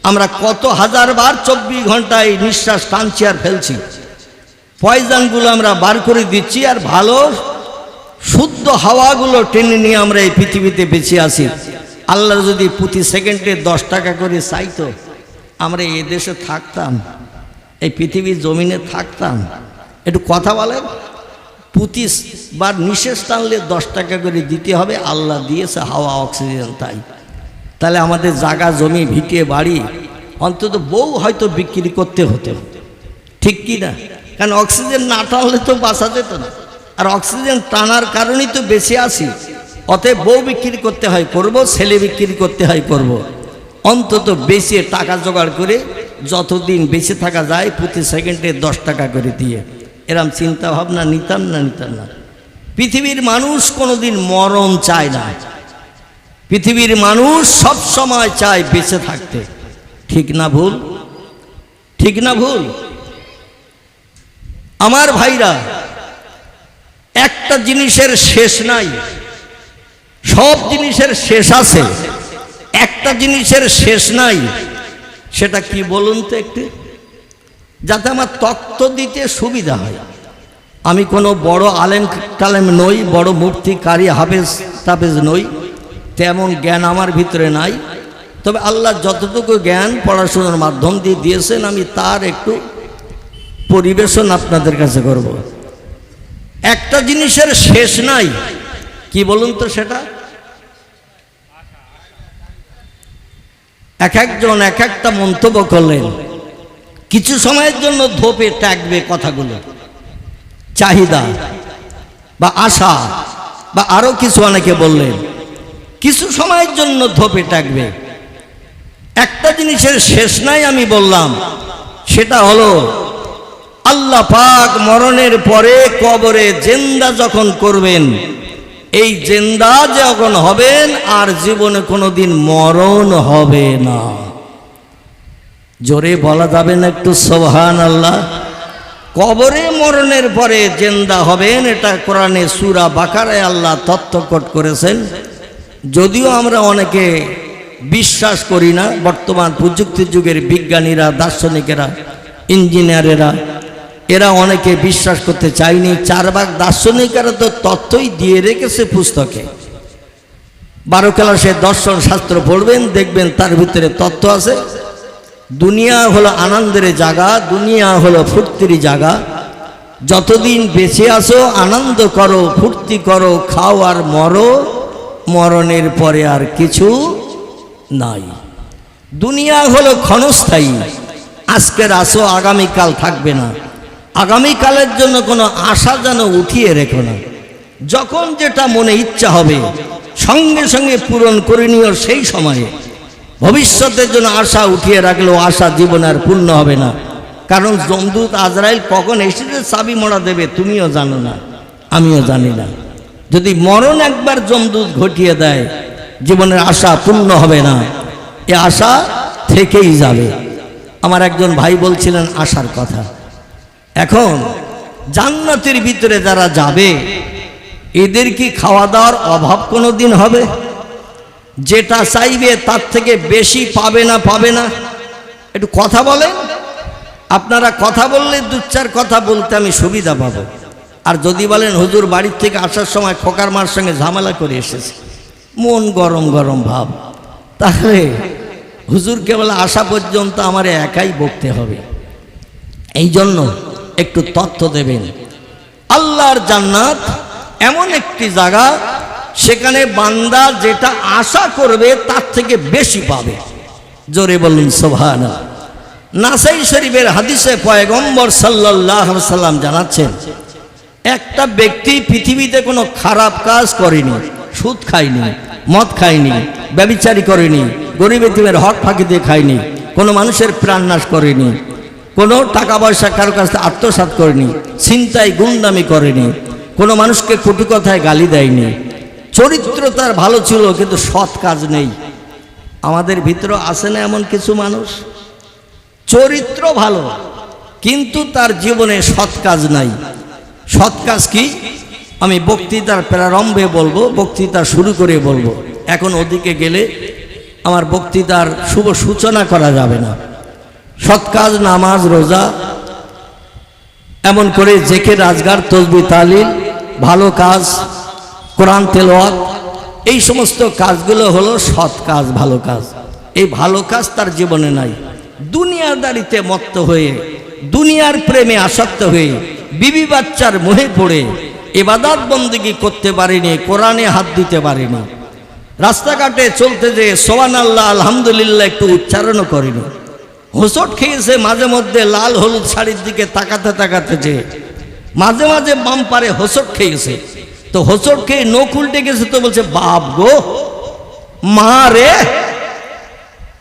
আমরা কত হাজারবার 24 ঘন্টায় নিঃশ্বাস টানছি আর ফেলছি, পয়জনগুলো আমরা বার করে দিচ্ছি, আর ভালো শুদ্ধ হাওয়াগুলো টেনে নিয়ে আমরা এই পৃথিবীতে বেঁচে আছি। আল্লাহ যদি প্রতি সেকেন্ডে 10 টাকা করে চাইতো, আমরা এই দেশে থাকতাম, এই পৃথিবীর জমিনে থাকতাম? একটু কথা বলেন। প্রতিবার নিঃশ্বাস টানলে 10 টাকা করে দিতে হবে। আল্লাহ দিয়েছে হাওয়া, অক্সিজেন, তাই তাহলে আমাদের জায়গা জমি ভিটে বাড়ি অন্তত বউ হয়তো বিক্রি করতে হতো, ঠিক কি না? কারণ অক্সিজেন না টানলে তো বাঁচা যেত না, আর অক্সিজেন টানার কারণেই তো বেঁচে আছি। অতএব বউ বিক্রি করতে হয় করব, ছেলে বিক্রি করতে হয় করব, অন্তত বেঁচে টাকা জোগাড় করে যতদিন বেঁচে থাকা যায় প্রতি সেকেন্ডে 10 টাকা করে দিয়ে। এরম চিন্তা ভাবনা নিতাম না। পৃথিবীর মানুষ কোনোদিন মরণ চায় না, পৃথিবীর মানুষ সব সময় চায় বেঁচে থাকতে। ঠিক না ভুল? ঠিক না ভুল? আমার ভাইরা, একটা জিনিসের শেষ নাই, সব জিনিসের শেষ আছে, একটা জিনিসের শেষ নাই। সেটা কি বলুন তো একটু, যাতে আমার তত্ত্ব দিতে সুবিধা হয়। আমি কোনো বড় আলেম কালেম নই, বড় মুফতি কারি হাফেজ তাফেজ নই, তেমন জ্ঞান আমার ভিতরে নাই। তবে আল্লাহ যতটুকু জ্ঞান পড়াশোনার মাধ্যম দিয়ে দিয়েছেন, আমি তার একটু পরিবেশন আপনাদের কাছে করব। একটা জিনিসের শেষ নাই, কি বলুন তো সেটা? এক একজন এক একটা মন্তব্য করলেন। কিছু সময়ের জন্য ধোপে টাকবে কথাগুলো, চাহিদা বা আশা বা আরো কিছু অনেকে বললেন, কিছু সময়ের জন্য ধোপে টাকবে। একটা জিনিসের শেষ নাই আমি বললাম, সেটা হলো আল্লাহ পাক মরণের পরে কবরে জিন্দা যখন করবেন, এই জিন্দা যখন হবেন আর জীবনে কোনোদিন মরণ হবে না। জোরে বলা যাবে না একটু সুবহানাল্লাহ? কবরে মরণের পরে জিন্দা হবেন, এটা কোরআনে সূরা বাকারায় আল্লাহ তথ্যকট করেছেন। যদিও আমরা অনেকে বিশ্বাস করি না, বর্তমান প্রযুক্তির যুগের বিজ্ঞানীরা, দার্শনিকেরা, ইঞ্জিনিয়ারেরা, এরা অনেকে বিশ্বাস করতে চায়নি। 4 ভাগ দার্শনিকেরা তো তথ্যই দিয়ে রেখেছে পুস্তকে। 12 ক্লাসে দর্শন শাস্ত্র পড়বেন, দেখবেন তার ভিতরে তথ্য আছে। দুনিয়া হলো আনন্দের জায়গা, দুনিয়া হলো ফুর্তির জায়গা। যতদিন বেঁচে আছো আনন্দ করো, ফুর্তি করো, খাও আর মরো, মরণের পরে আর কিছু নাই। দুনিয়া হলো ক্ষণস্থায়ী, আজকের আসো আগামীকাল থাকবে না। আগামীকালের জন্য কোনো আশা যেন উঠিয়ে রেখো না। যখন যেটা মনে ইচ্ছা হবে সঙ্গে সঙ্গে পূরণ করে নিও সেই সময়ে। ভবিষ্যতের জন্য আশা উঠিয়ে রাখলেও আশা জীবনে আর পূর্ণ হবে না। কারণ যমদূত আজরাইল কখন এসে যে চাবি মোড়া দেবে তুমিও জানো না, আমিও জানি না। যদি মরণ একবার যমদূত ঘটিয়ে দেয়, জীবনের আশা পূর্ণ হবে না, এ আশা থেকেই যাবে। আমার একজন ভাই বলছিলেন আশার কথা। এখন জান্নাতের ভিতরে যারা যাবে, এদের কি খাওয়া দাওয়ার অভাব কোনো দিন হবে? যেটা চাইবে তার থেকে বেশি পাবে না? পাবে না? একটু কথা বলেন। আপনারা কথা বললে 2-4 কথা বলতে আমি সুবিধা পাবো। আর যদি বলেন হুজুর বাড়ির থেকে আসার সময় খোকার মার সঙ্গে ঝামেলা করে এসেছে, মন গরম গরম ভাব, তাহলে হুজুরকে বলে আসা পর্যন্ত আমার একাই বকতে হবে। এই জন্য একটু তথ্য দেবেন। আল্লাহর জান্নাত এমন একটি জায়গা, সেখানে বান্দা যেটা আশা করবে তার থেকে বেশি পাবে। জোরে বলুন সুবহানাল্লাহ। নাসাই শরীফের হাদিসে পয়গম্বর সাল্লাল্লাহু আলাইহি সাল্লাম জানাচ্ছেন, একটা ব্যক্তি পৃথিবীতে কোনো খারাপ কাজ করেনি, সুদ খায়নি, মদ খায়নি, ব্যভিচারী করেনি, গরিব এতিমের হক ফাঁকি দিয়ে খায়নি, কোনো মানুষের প্রাণনাশ করেনি, কোনো টাকা পয়সা কারো কাছে আত্মসাৎ করেনি, ছিনতাই গুন্ডামি করেনি, কোনো মানুষকে কটু কথায় গালি দেয়নি, চরিত্র তার ভালো ছিল কিন্তু সৎ কাজ নেই। আমাদের ভিতরে আসে না এমন কিছু মানুষ, চরিত্র ভালো কিন্তু তার জীবনে সৎ কাজ নাই। সৎ কাজ কি আমি বক্তৃতার প্রারম্ভে বলবো, বক্তৃতা শুরু করে বলবো, এখন ওদিকে গেলে আমার বক্তৃতার শুভ সূচনা করা যাবে না। সৎ কাজ নামাজ রোজা, এমন করে জেকের আজগার তসবিহ তাহলিল, ভালো কাজ কোরআন তেলাওয়াত, এই সমস্ত কাজগুলো হলো সৎ কাজ, ভালো কাজ। এই ভালো কাজ তার জীবনে নাই। দুনিয়াদারিতে মত্ত হয়ে, দুনিয়ার প্রেমে আসক্ত হয়ে, বিবি বাচ্চার মোহে পড়ে ইবাদত বন্দেগী করতে পারেনি, কোরআনে হাত দিতে পারেনি, রাস্তাঘাটে চলতে যে সুবহানাল্লাহ আলহামদুলিল্লাহ একটু উচ্চারণও করেনি, হোঁচট খেয়েছে মাঝে মধ্যে লাল হলুদ শাড়ির দিকে তাকাতে তাকাতে, যে মাঝে মাঝে বাম পারে হোঁচট খেয়েছে, তো হোঁচট খেয়ে নখ উল্টে গেছে, তো বলছে বাপ গো মা রে,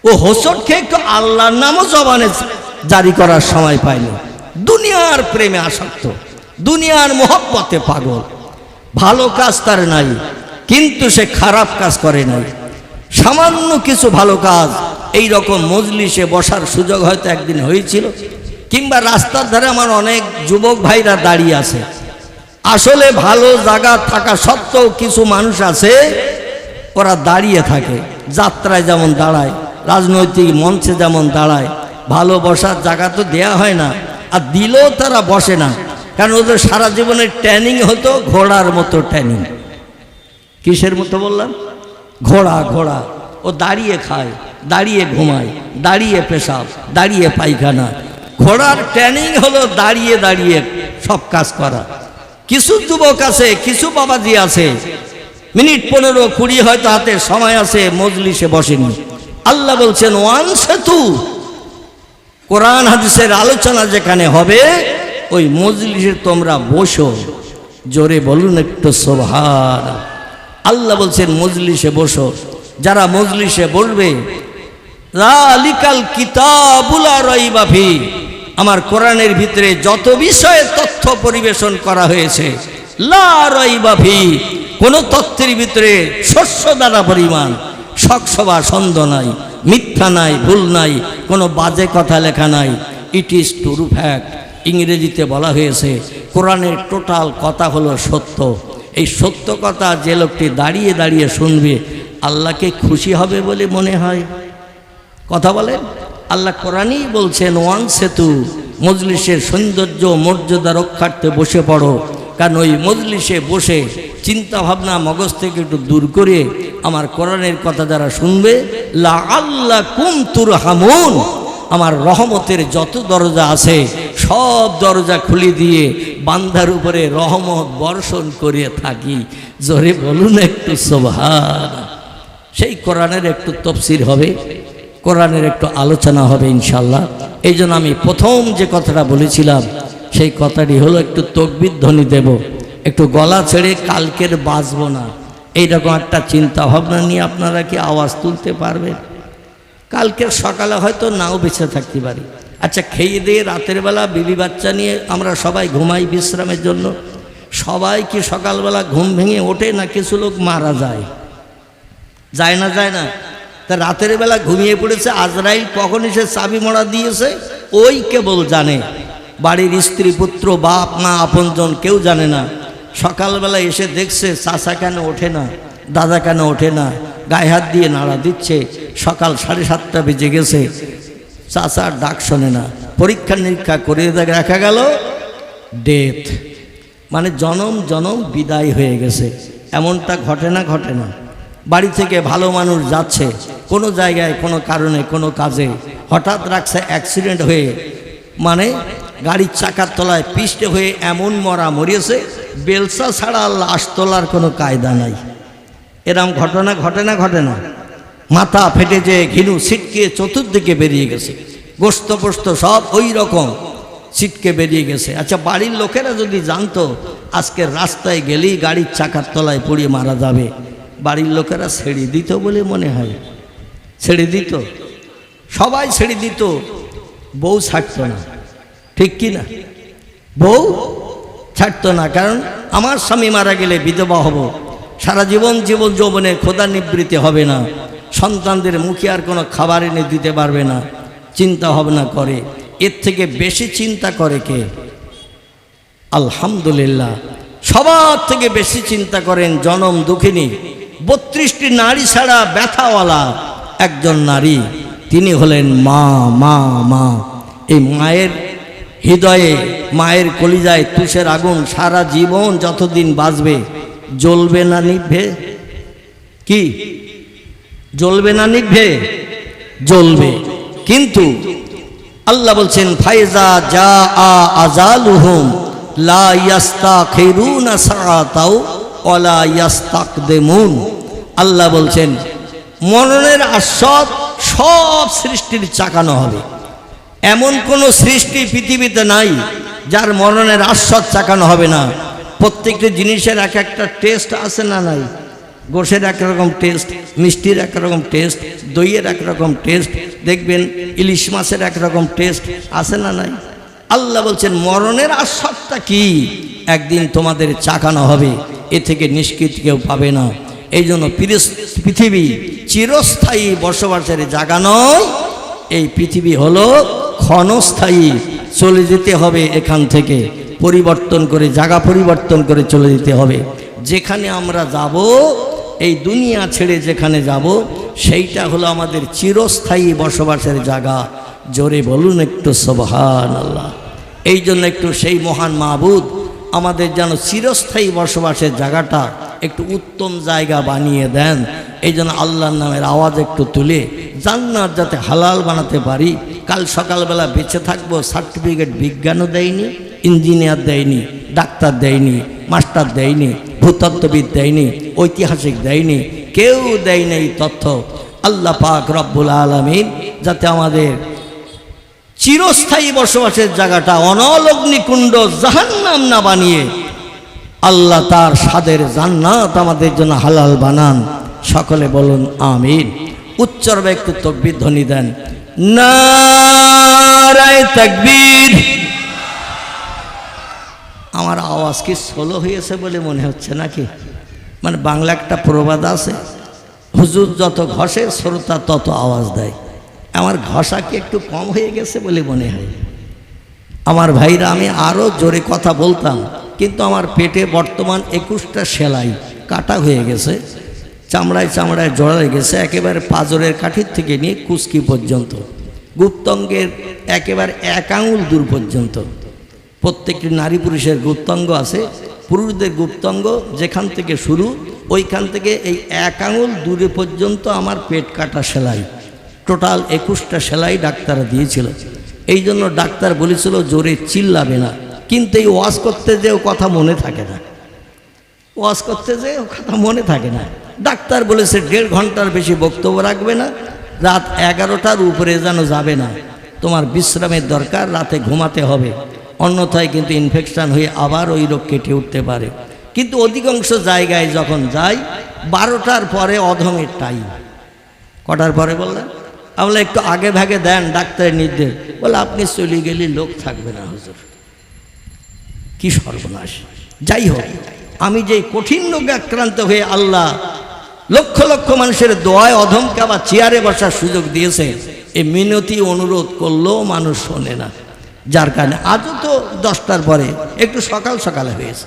ও হোঁচট খেয়ে একটু আল্লাহর নামও জবানে জারি করার সময় পায়নি। দুনিয়ার প্রেমে আসক্ত, দুনিয়ার মোহব্বতে পাগল, ভালো কাজ তার নাই কিন্তু সে খারাপ কাজ করে নাই। সামান্য কিছু ভালো কাজ, এই রকম মজলিসে বসার সুযোগ হয়তো একদিন হয়েছিল, কিংবা রাস্তার ধারে আমার অনেক যুবক ভাইরা দাঁড়িয়ে আছে। আসলে ভালো জায়গা থাকা সত্ত্বেও কিছু মানুষ আছে ওরা দাঁড়িয়ে থাকে, যাত্রায় যেমন দাঁড়ায়, রাজনৈতিক মঞ্চে যেমন দাঁড়ায়, ভালো বসার জায়গা তো দেয়া হয় না, আর দিলেও তারা বসে না, কারণ ওদের সারা জীবনের ট্রেনিং হতো ঘোড়ার মতো ট্রেনিং। কিসের মতো বললাম? ঘোড়া। ঘোড়া ও দাঁড়িয়ে খায়, দাঁড়িয়ে ঘুমায়, দাঁড়িয়ে পেশাব, দাঁড়িয়ে পায়খানা। ঘোড়ার ট্রেনিং হলো দাঁড়িয়ে দাঁড়িয়ে সব কাজ করা। কিছু যুবক আছে, কিছু বাবাজি আছে, মিনিট 15-20 হয়তো হাতে সময় আছে, মজলিসে বসেনি। আল্লাহ বলছেন ওয়ান সেতু, কোরআন হাদিসের আলোচনা যেখানে হবে ওই মজলিসে তোমরা বসো। জোরে বলুন একটু সুবহানাল্লাহ। আল্লাহ বলছেন মজলিসে বসো। যারা মজলিসে বসবে, যালিকাল কিতাবুল লা রাইবা ফি, আমার কোরআনের ভিতরে যত বিষয়ে তথ্য পরিবেশন করা হয়েছে, লা রাইবা ফি, কোন তথ্যের ভিতরে শস্য দ্বারা পরিমাণ শকসভা ছন্দ নাই, মিথ্যা নাই, ভুল নাই, কোনো বাজে কথা লেখা নাই। It is true fact. ইংরেজিতে বলা হয়েছে কোরআনের টোটাল কথা হলো সত্য। এই সত্য কথা যে লোকটি দাঁড়িয়ে দাঁড়িয়ে শুনবে আল্লাহকে খুশি হবে বলে মনে হয়? কথা বলেন। আল্লাহ কোরআনই বলছেন ওয়ান সেতু, মজলিসের সৌন্দর্য মর্যাদা রক্ষার্থে বসে পড়ো। কারণ ওই মজলিসে বসে চিন্তা ভাবনা মগজ থেকে একটু দূর করে আমার কোরআনের কথা যারা শুনবে, লাআল্লাকুম তুরহামুন, আমার রহমতের যত দরজা আছে সব দরজা খুলে দিয়ে বান্দার উপরে রহমত বর্ষণ করে থাকি। জোরে বলুন একটু সুবহানাল্লাহ। সেই কোরআনের একটু তাফসীর হবে, কোরআনের একটু আলোচনা হবে ইনশাআল্লাহ। এই জন্য আমি প্রথম যে কথাটা বলেছিলাম সেই কথাটি হলো একটু তাকবীর ধ্বনি দেব, একটু গলা ছেড়ে কালকের বাজবো না, এইরকম একটা চিন্তা ভাবনা নিয়ে আপনারা কি আওয়াজ তুলতে পারবেন? কালকের সকালে হয়তো নাও বেঁচে থাকতে পারি। আচ্ছা, খেয়ে দিয়ে রাতের বেলা বিবি বাচ্চা নিয়ে আমরা সবাই ঘুমাই বিশ্রামের জন্য। সবাই কি সকালবেলা ঘুম ভেঙে ওঠে না কিছু লোক মারা যায়? যায় না? যায় না? তা রাতের বেলা ঘুমিয়ে পড়েছে, আজরাইল কখন এসে চাবি মোড়া দিয়েছে ওই কেবল জানে। বাড়ির স্ত্রী পুত্র বাপ মা আপনজন কেউ জানে না। সকালবেলা এসে দেখছে চাচা কেন ওঠে না, দাদা কেন ওঠে না, গায়ে হাত দিয়ে নাড়া দিচ্ছে। সকাল 7:30 বেজে গেছে, চাচার ডাক শোনে না। পরীক্ষা নিরীক্ষা করে দেখা গেল ডেথ, মানে জনম জনম বিদায় হয়ে গেছে। এমনটা ঘটে না? ঘটে না? বাড়ি থেকে ভালো মানুষ যাচ্ছে কোনো জায়গায় কোনো কারণে কোনো কাজে, হঠাৎ রাখছে অ্যাক্সিডেন্ট হয়ে, মানে গাড়ির চাকার তলায় পিষ্টে হয়ে এমন মরিয়েছে, বেলসা ছাড়া লাশ তোলার কোনো কায়দা নাই। এরম ঘটনা ঘটে না ঘটে না? মাথা ফেটে যে ঘিনু ছিটকে চতুর্দিকে বেরিয়ে গেছে, গোস্ত পোস্ত সব ওই রকম ছিটকে বেরিয়ে গেছে। আচ্ছা, বাড়ির লোকেরা যদি জানতো আজকে রাস্তায় গেলেই গাড়ির চাকার তলায় পড়ে মারা যাবে, বাড়ির লোকেরা ছেড়ে দিত বলে মনে হয়? ছেড়ে দিত? সবাই ছেড়ে দিত, বউ ছাড়তো না, ঠিক কি না? বউ ছাড়তো না, কারণ আমার স্বামী মারা গেলে বিধবা হব, সারা জীবন যৌবনে ক্ষুধা নিবৃত্তি হবে না, সন্তানদের মুখে আর কোনো খাবার এনে দিতে পারবে না, চিন্তা ভাবনা করে। এর থেকে বেশি চিন্তা করে কে? আলহামদুলিল্লাহ, সবার থেকে বেশি চিন্তা করেন জনম দুঃখিনী 32টি নারী ছাড়া ব্যথাওয়ালা একজন নারী, তিনি হলেন মা। মা মা এই মায়ের হৃদয়ে, মায়ের কলিজায় তুষের আগুন সারা জীবন যতদিন বাঁচবে জ্বলবে না নিভবে? কি জ্বলবে না নিভবে? জ্বলবে। কিন্তু আল্লাহ বলছেন ফাইজা জা আজালুহুম লা ইয়াস্তাখিরুনা সাআতাও ওয়ালা ইয়াস্তাকদিমুন। আল্লাহ বলছেন মরণের আস্বাদ সব সৃষ্টির চাকানো হবে। এমন কোন সৃষ্টি পৃথিবীতে নাই যার মরণের আস্বাদ চাকানো হবে না। প্রত্যেকটি জিনিসের এক একটা টেস্ট আছে না নাই? গোশের একরকম টেস্ট, মিষ্টির একরকম টেস্ট, দইয়ের একরকম টেস্ট, দেখবেন ইলিশ মাছের একরকম টেস্ট আছে না নাই? আল্লাহ বলছেন মরণের আস্বাদটা কি একদিন তোমাদের চাকানো হবে, এ থেকে নিষ্কৃতি কেউ পাবে না। এই জন্য পৃথিবী চিরস্থায়ী বসবাসের জায়গা নয়, এই পৃথিবী হলো ক্ষণস্থায়ী, চলে যেতে হবে এখান থেকে, পরিবর্তন করে জায়গা পরিবর্তন করে চলে যেতে হবে। যেখানে আমরা যাব, এই দুনিয়া ছেড়ে যেখানে যাব, সেইটা হলো আমাদের চিরস্থায়ী বসবাসের জায়গা। জোরে বলুন একটু সুবহানাল্লাহ। এই জন্য একটু সেই মহান মাবুদ আমাদের যেন চিরস্থায়ী বসবাসের জায়গাটা একটু উত্তম জায়গা বানিয়ে দেন। এই জন্য আল্লাহর নামের আওয়াজ একটু তুলে জান্নাত যাতে হালাল বানাতে পারি। কাল সকালবেলা বেঁচে থাকবো, সার্টিফিকেট বিজ্ঞানও দেয়নি, ইঞ্জিনিয়ার দেয়নি, ডাক্তার দেয়নি, মাস্টার দেয়নি, ভূতত্ত্ববিদ দেয়নি, ঐতিহাসিক দেয়নি, কেউ দেয়নি এই তথ্য। আল্লাহ পাক রব্বুল আলামিন যাতে আমাদের চিরস্থায়ী বসবাসের জায়গাটা অনলগ্নিকুণ্ড জাহান্নাম না বানিয়ে আল্লাহ তার স্বাদের জান্নাত আমাদের জন্য হালাল বানান। সকলে বলুন আমিন। উচ্চরবে একটু তাকবীর ধ্বনি দেন, নারায়ে তাকবীর। আমার আওয়াজ কি স্লো হয়েছে বলে মনে হচ্ছে নাকি? মানে বাংলা একটা প্রবাদ আছে, হুজুর যত ঘষে শ্রোতা তত আওয়াজ দেয়। আমার ঘষা কি একটু কম হয়ে গেছে বলে মনে হয়? আমার ভাইরা, আমি আরও জোরে কথা বলতাম, কিন্তু আমার পেটে বর্তমান 21টা সেলাই কাটা হয়ে গেছে, চামড়ায় চামড়ায় জড়ায় গেছে, একেবারে পাঁজরের কাঠির থেকে নিয়ে কুচকি পর্যন্ত, গুপ্তঙ্গের একেবারে 1 আঙুল দূর পর্যন্ত। প্রত্যেকটি নারী পুরুষের গুপ্তাঙ্গ আছে, পুরুষদের গুপ্তাঙ্গ যেখান থেকে শুরু ওইখান থেকে এই 1 আঙুল দূরে পর্যন্ত আমার পেট কাটা সেলাই। টোটাল 21টা সেলাই ডাক্তাররা দিয়েছিল। এই জন্য ডাক্তার বলেছিল জোরে চিল্লাবে না, কিন্তু এই ওয়াজ করতে যেও কথা মনে থাকে না, ওয়াজ করতে যেও কথা মনে থাকে না। ডাক্তার বলেছে 1.5 ঘন্টার বেশি বক্তব্য রাখবে না, রাত 11টার উপরে যেন যাবে না, তোমার বিশ্রামের দরকার, রাতে ঘুমাতে হবে, অন্যথায় কিন্তু ইনফেকশন হয়ে আবার ওই রোগ কেটে উঠতে পারে। কিন্তু অধিকাংশ জায়গায় যখন যাই 12টার পরে অধমের টাইম। কটার পরে বললেন? আমরা একটু আগে ভাগে দেন ডাক্তারের নির্দেশ, বলে আপনি চলে গেলে লোক থাকবে না হুজুর। কি সর্বনাশ! যাই হোক, আমি যে কঠিন রোগে আক্রান্ত হয়ে আল্লাহ লক্ষ লক্ষ মানুষের দোয়ায় অধমকে আবার চেয়ারে বসার সুযোগ দিয়েছে, এই মিনতি অনুরোধ করলেও মানুষ শোনে না। যার কারণে আজও তো 10টার পরে একটু সকাল সকালে হয়েছে,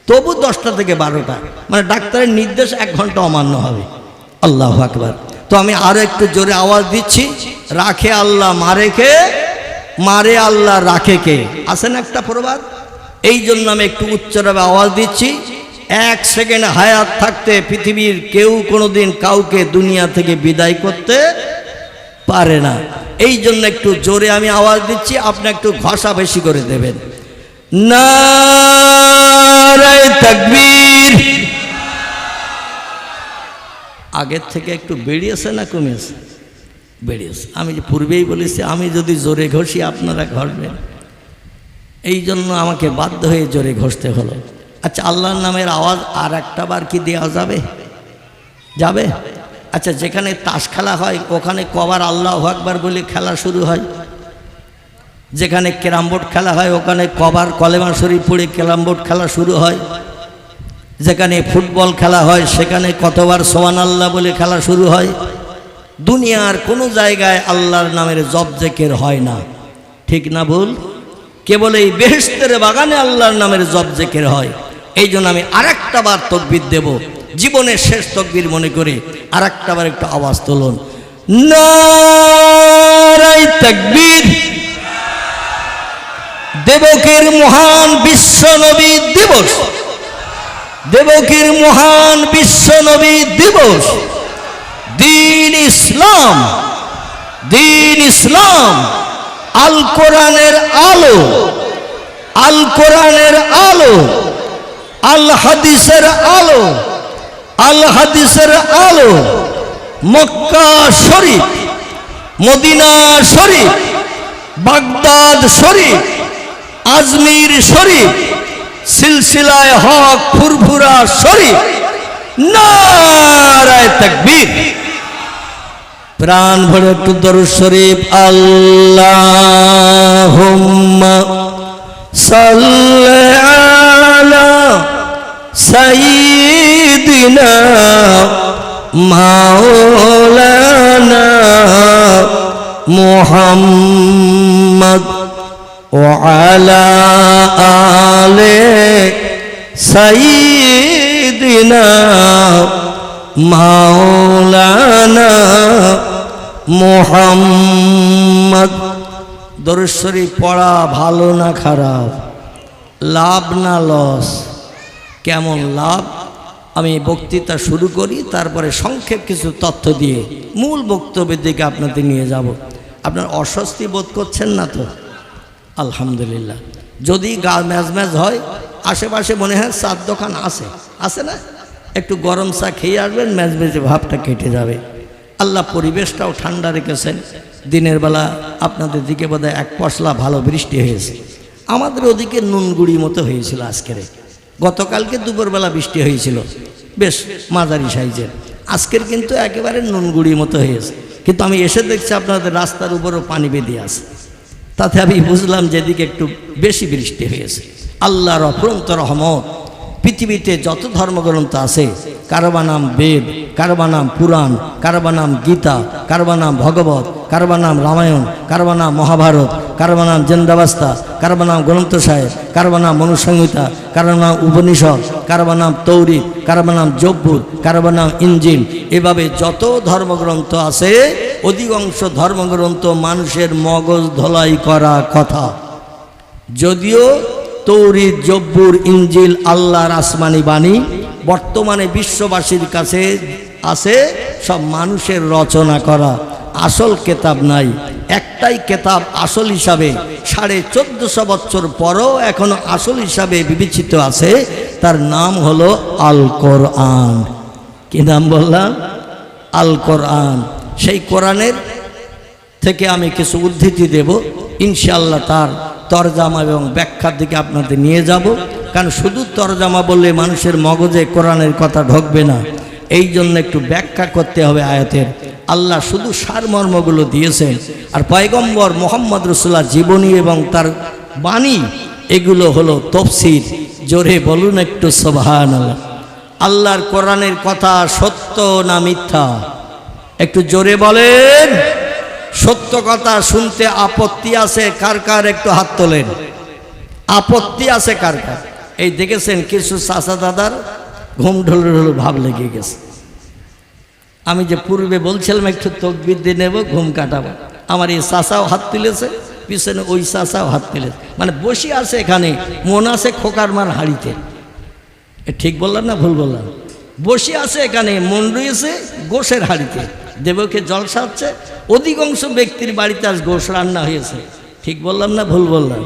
তবু 10টা থেকে 12টা, মানে ডাক্তারের নির্দেশ 1 ঘন্টা অমান্য হবে। আল্লাহু আকবার। তো আমি আরো একটু জোরে আওয়াজ দিচ্ছি, রাখে আল্লাহ মারে কে, মারে আল্লাহ রাখে কে, আছে না একটা প্রবাদ? এই জন্য আমি একটু উচ্চভাবে আওয়াজ দিচ্ছি। 1 সেকেন্ড হায়াত থাকতে পৃথিবীর কেউ কোনোদিন কাউকে দুনিয়া থেকে বিদায় করতে পারে না। এই জন্য একটু জোরে আমি আওয়াজ দিচ্ছি, আপনি একটু ঘষা বেশি করে দেবেন। নারায়ে তাকবীর, আগের থেকে একটু বেরিয়েছে না কমিয়েছে? বেরিয়েছে। আমি যে পূর্বেই বলেছি আমি যদি জোরে ঘষি আপনারা ঘষবেন, এই জন্য আমাকে বাধ্য হয়ে জোরে ঘষতে হলো। আচ্ছা, আল্লাহর নামের আওয়াজ আর একটা বার কি দেওয়া যাবে? যাবে? আচ্ছা, যেখানে তাস খেলা হয় ওখানে কবার আল্লাহু আকবার বলে খেলা শুরু হয়? যেখানে ক্যারাম বোর্ড খেলা হয় ওখানে কবার কলেমা শরীফ পড়ে ক্যারাম বোর্ড খেলা শুরু হয়? যেখানে ফুটবল খেলা হয় সেখানে কতবার সুবহানাল্লাহ বলে খেলা শুরু হয়? দুনিয়ার কোনো জায়গায় আল্লাহর নামের জপ জিকির হয় না, ঠিক না ভুল? কেবল এই বেহেশতের বাগানে আল্লাহর নামের জপ জিকির হয়। এই জন্য আমি আরেকটা বার তাকবীর দেব, জীবনের শেষ তাকবীর মনে করে আরেকটা বার একটু আওয়াজ তুলুন, নারায়ে তাকবীর। দেবকীর মহান বিশ্ব নবী দিবস, দেবকীর মহান বিশ্ব নবী দিবস। দ্বীন ইসলাম, দ্বীন ইসলাম, আল কোরআনের আলো, আল কোরআনের আলো, আল হাদিসের আলো, আল হাদিসের আলো। মক্কা শরীফ, মদিনা শরীফ, বাগদাদ শরীফ, আজমির শরীফ, সিলসিলায়ে হক ফুরফুরা শরীফ। নারায়ে তাকবীর। প্রাণ ভরে একটু দরুদ শরীফ। আল্লাহুম্মা সাল্লি আলা সাইয়্যিদিনা মাওলানা মুহাম্মদ ওয়া আলা আলি সাইয়্যিদিনা মাওলানা মুহাম্মদ। দরুদ শরীফ পড়া ভালো না খারাপ? লাভ না লস? কেমন লাভ? আমি বক্তৃতা শুরু করি, তারপরে সংক্ষেপ কিছু তথ্য দিয়ে মূল বক্তব্যের দিকে আপনাদের নিয়ে যাব। আপনার অস্বস্তি বোধ করছেন না তো? আলহামদুলিল্লাহ। যদি গা ম্যাজ ম্যাজ হয়, আশেপাশে মনে হয় চার দোকান আছে, আছে না? একটু গরম চা খেয়ে আসবেন, ম্যাজ ম্যাজে ভাবটা কেটে যাবে। আল্লাহ পরিবেশটাও ঠান্ডা রেখেছেন। দিনের বেলা আপনাদের দিকে বোধহয় এক পশলা ভালো বৃষ্টি হয়েছে, আমাদের ওদিকে নুনগুড়ি মতো হয়েছিল আজকের। গতকালকে দুপুরবেলা বৃষ্টি হয়েছিল বেশ মাঝারি সাইজের, আজকের কিন্তু একেবারে নুনগুড়ি মতো হয়েছে। কিন্তু আমি এসে দেখছি আপনাদের রাস্তার উপরও পানি বেঁধে আছে, তাতে আমি বুঝলাম যেদিকে একটু বেশি বৃষ্টি হয়েছে। আল্লাহর অফুরন্ত রহমত। পৃথিবীতে যত ধর্মগ্রন্থ আছে, কারবা নাম বেদ, কারবা নাম পুরাণ, কারবা নাম গীতা, কারবা নাম ভগবত, কারবা নাম রামায়ণ, কারবা নাম মহাভারত, কারবা নাম জেন্দাবাস্তা, কারবা নাম গ্রন্থ সাহেব, কারবা নাম মনুসংহিতা, কারবা নাম উপনিষদ, কারবা নাম তৌরিত, কারবা নাম জব্বুর, কারবা নাম ইনজিল। এভাবে যত ধর্মগ্রন্থ আছে অধিকাংশ ধর্মগ্রন্থ মানুষের মগজ ধোলাই করা কথা। যদিও তৌরিত, জব্বুর, ইনজিল আল্লাহর আসমানি বাণী, বর্তমানে বিশ্ববাসীর কাছে আছে সব মানুষের রচনা করা, আসল কেতাব নাই। একটাই কেতাব আসল হিসাবে 1450 বছর পরও এখনো আসল হিসাবে বিবেচিত আছে, তার নাম হলো আল কোরআন। কি নাম বললাম? আল কোরআন। সেই কোরআনের থেকে আমি কিছু উদ্ধৃতি দেব ইনশাআল্লাহ, তার তরজামা এবং ব্যাখ্যার দিকে আপনাদের নিয়ে যাব। কারণ শুধু তরজামা বললে মানুষের মগজে কোরআনের কথা ঢোকবে না, এই জন্য একটু ব্যাখ্যা করতে হবে আয়াতের। আল্লাহ শুধু সারমর্মগুলো দিয়েছেন, আর পয়গম্বর মোহাম্মদ রাসূলুল্লাহ জীবনী এবং তার বাণী এগুলো হলো তফসির। জোরে বলুন একটু সুবহানাল্লাহ। আল্লাহর কোরআনের কথা সত্য না মিথ্যা? একটু জোরে বলেন। সত্য কথা শুনতে আপত্তি আছে কার কার? একটু হাত তোলেন। আপত্তি আছে কার কার? এই দেখেছেন কিছু চাচা দাদার ঘুম ঢোল ভাব লেগে গেছে। আমি যে পূর্বে বলছিলাম একটু তাকবীর দিয়ে নেব, ঘুম কাটাবো, আমার এই চাচাও হাত তুলেছে, পিছনে ওই চাচাও হাত তুলেছে, মানে বসে আছে এখানে, মন আছে খোকার মার হাড়িতে। ঠিক বললাম না ভুল বললাম? বসে আছে এখানে, মন রয়েছে গোশের হাড়িতে। দেবকে জলসা হচ্ছে, অধিকাংশ ব্যক্তির বাড়িতে আজ গোশ রান্না হয়েছে। ঠিক বললাম না ভুল বললাম?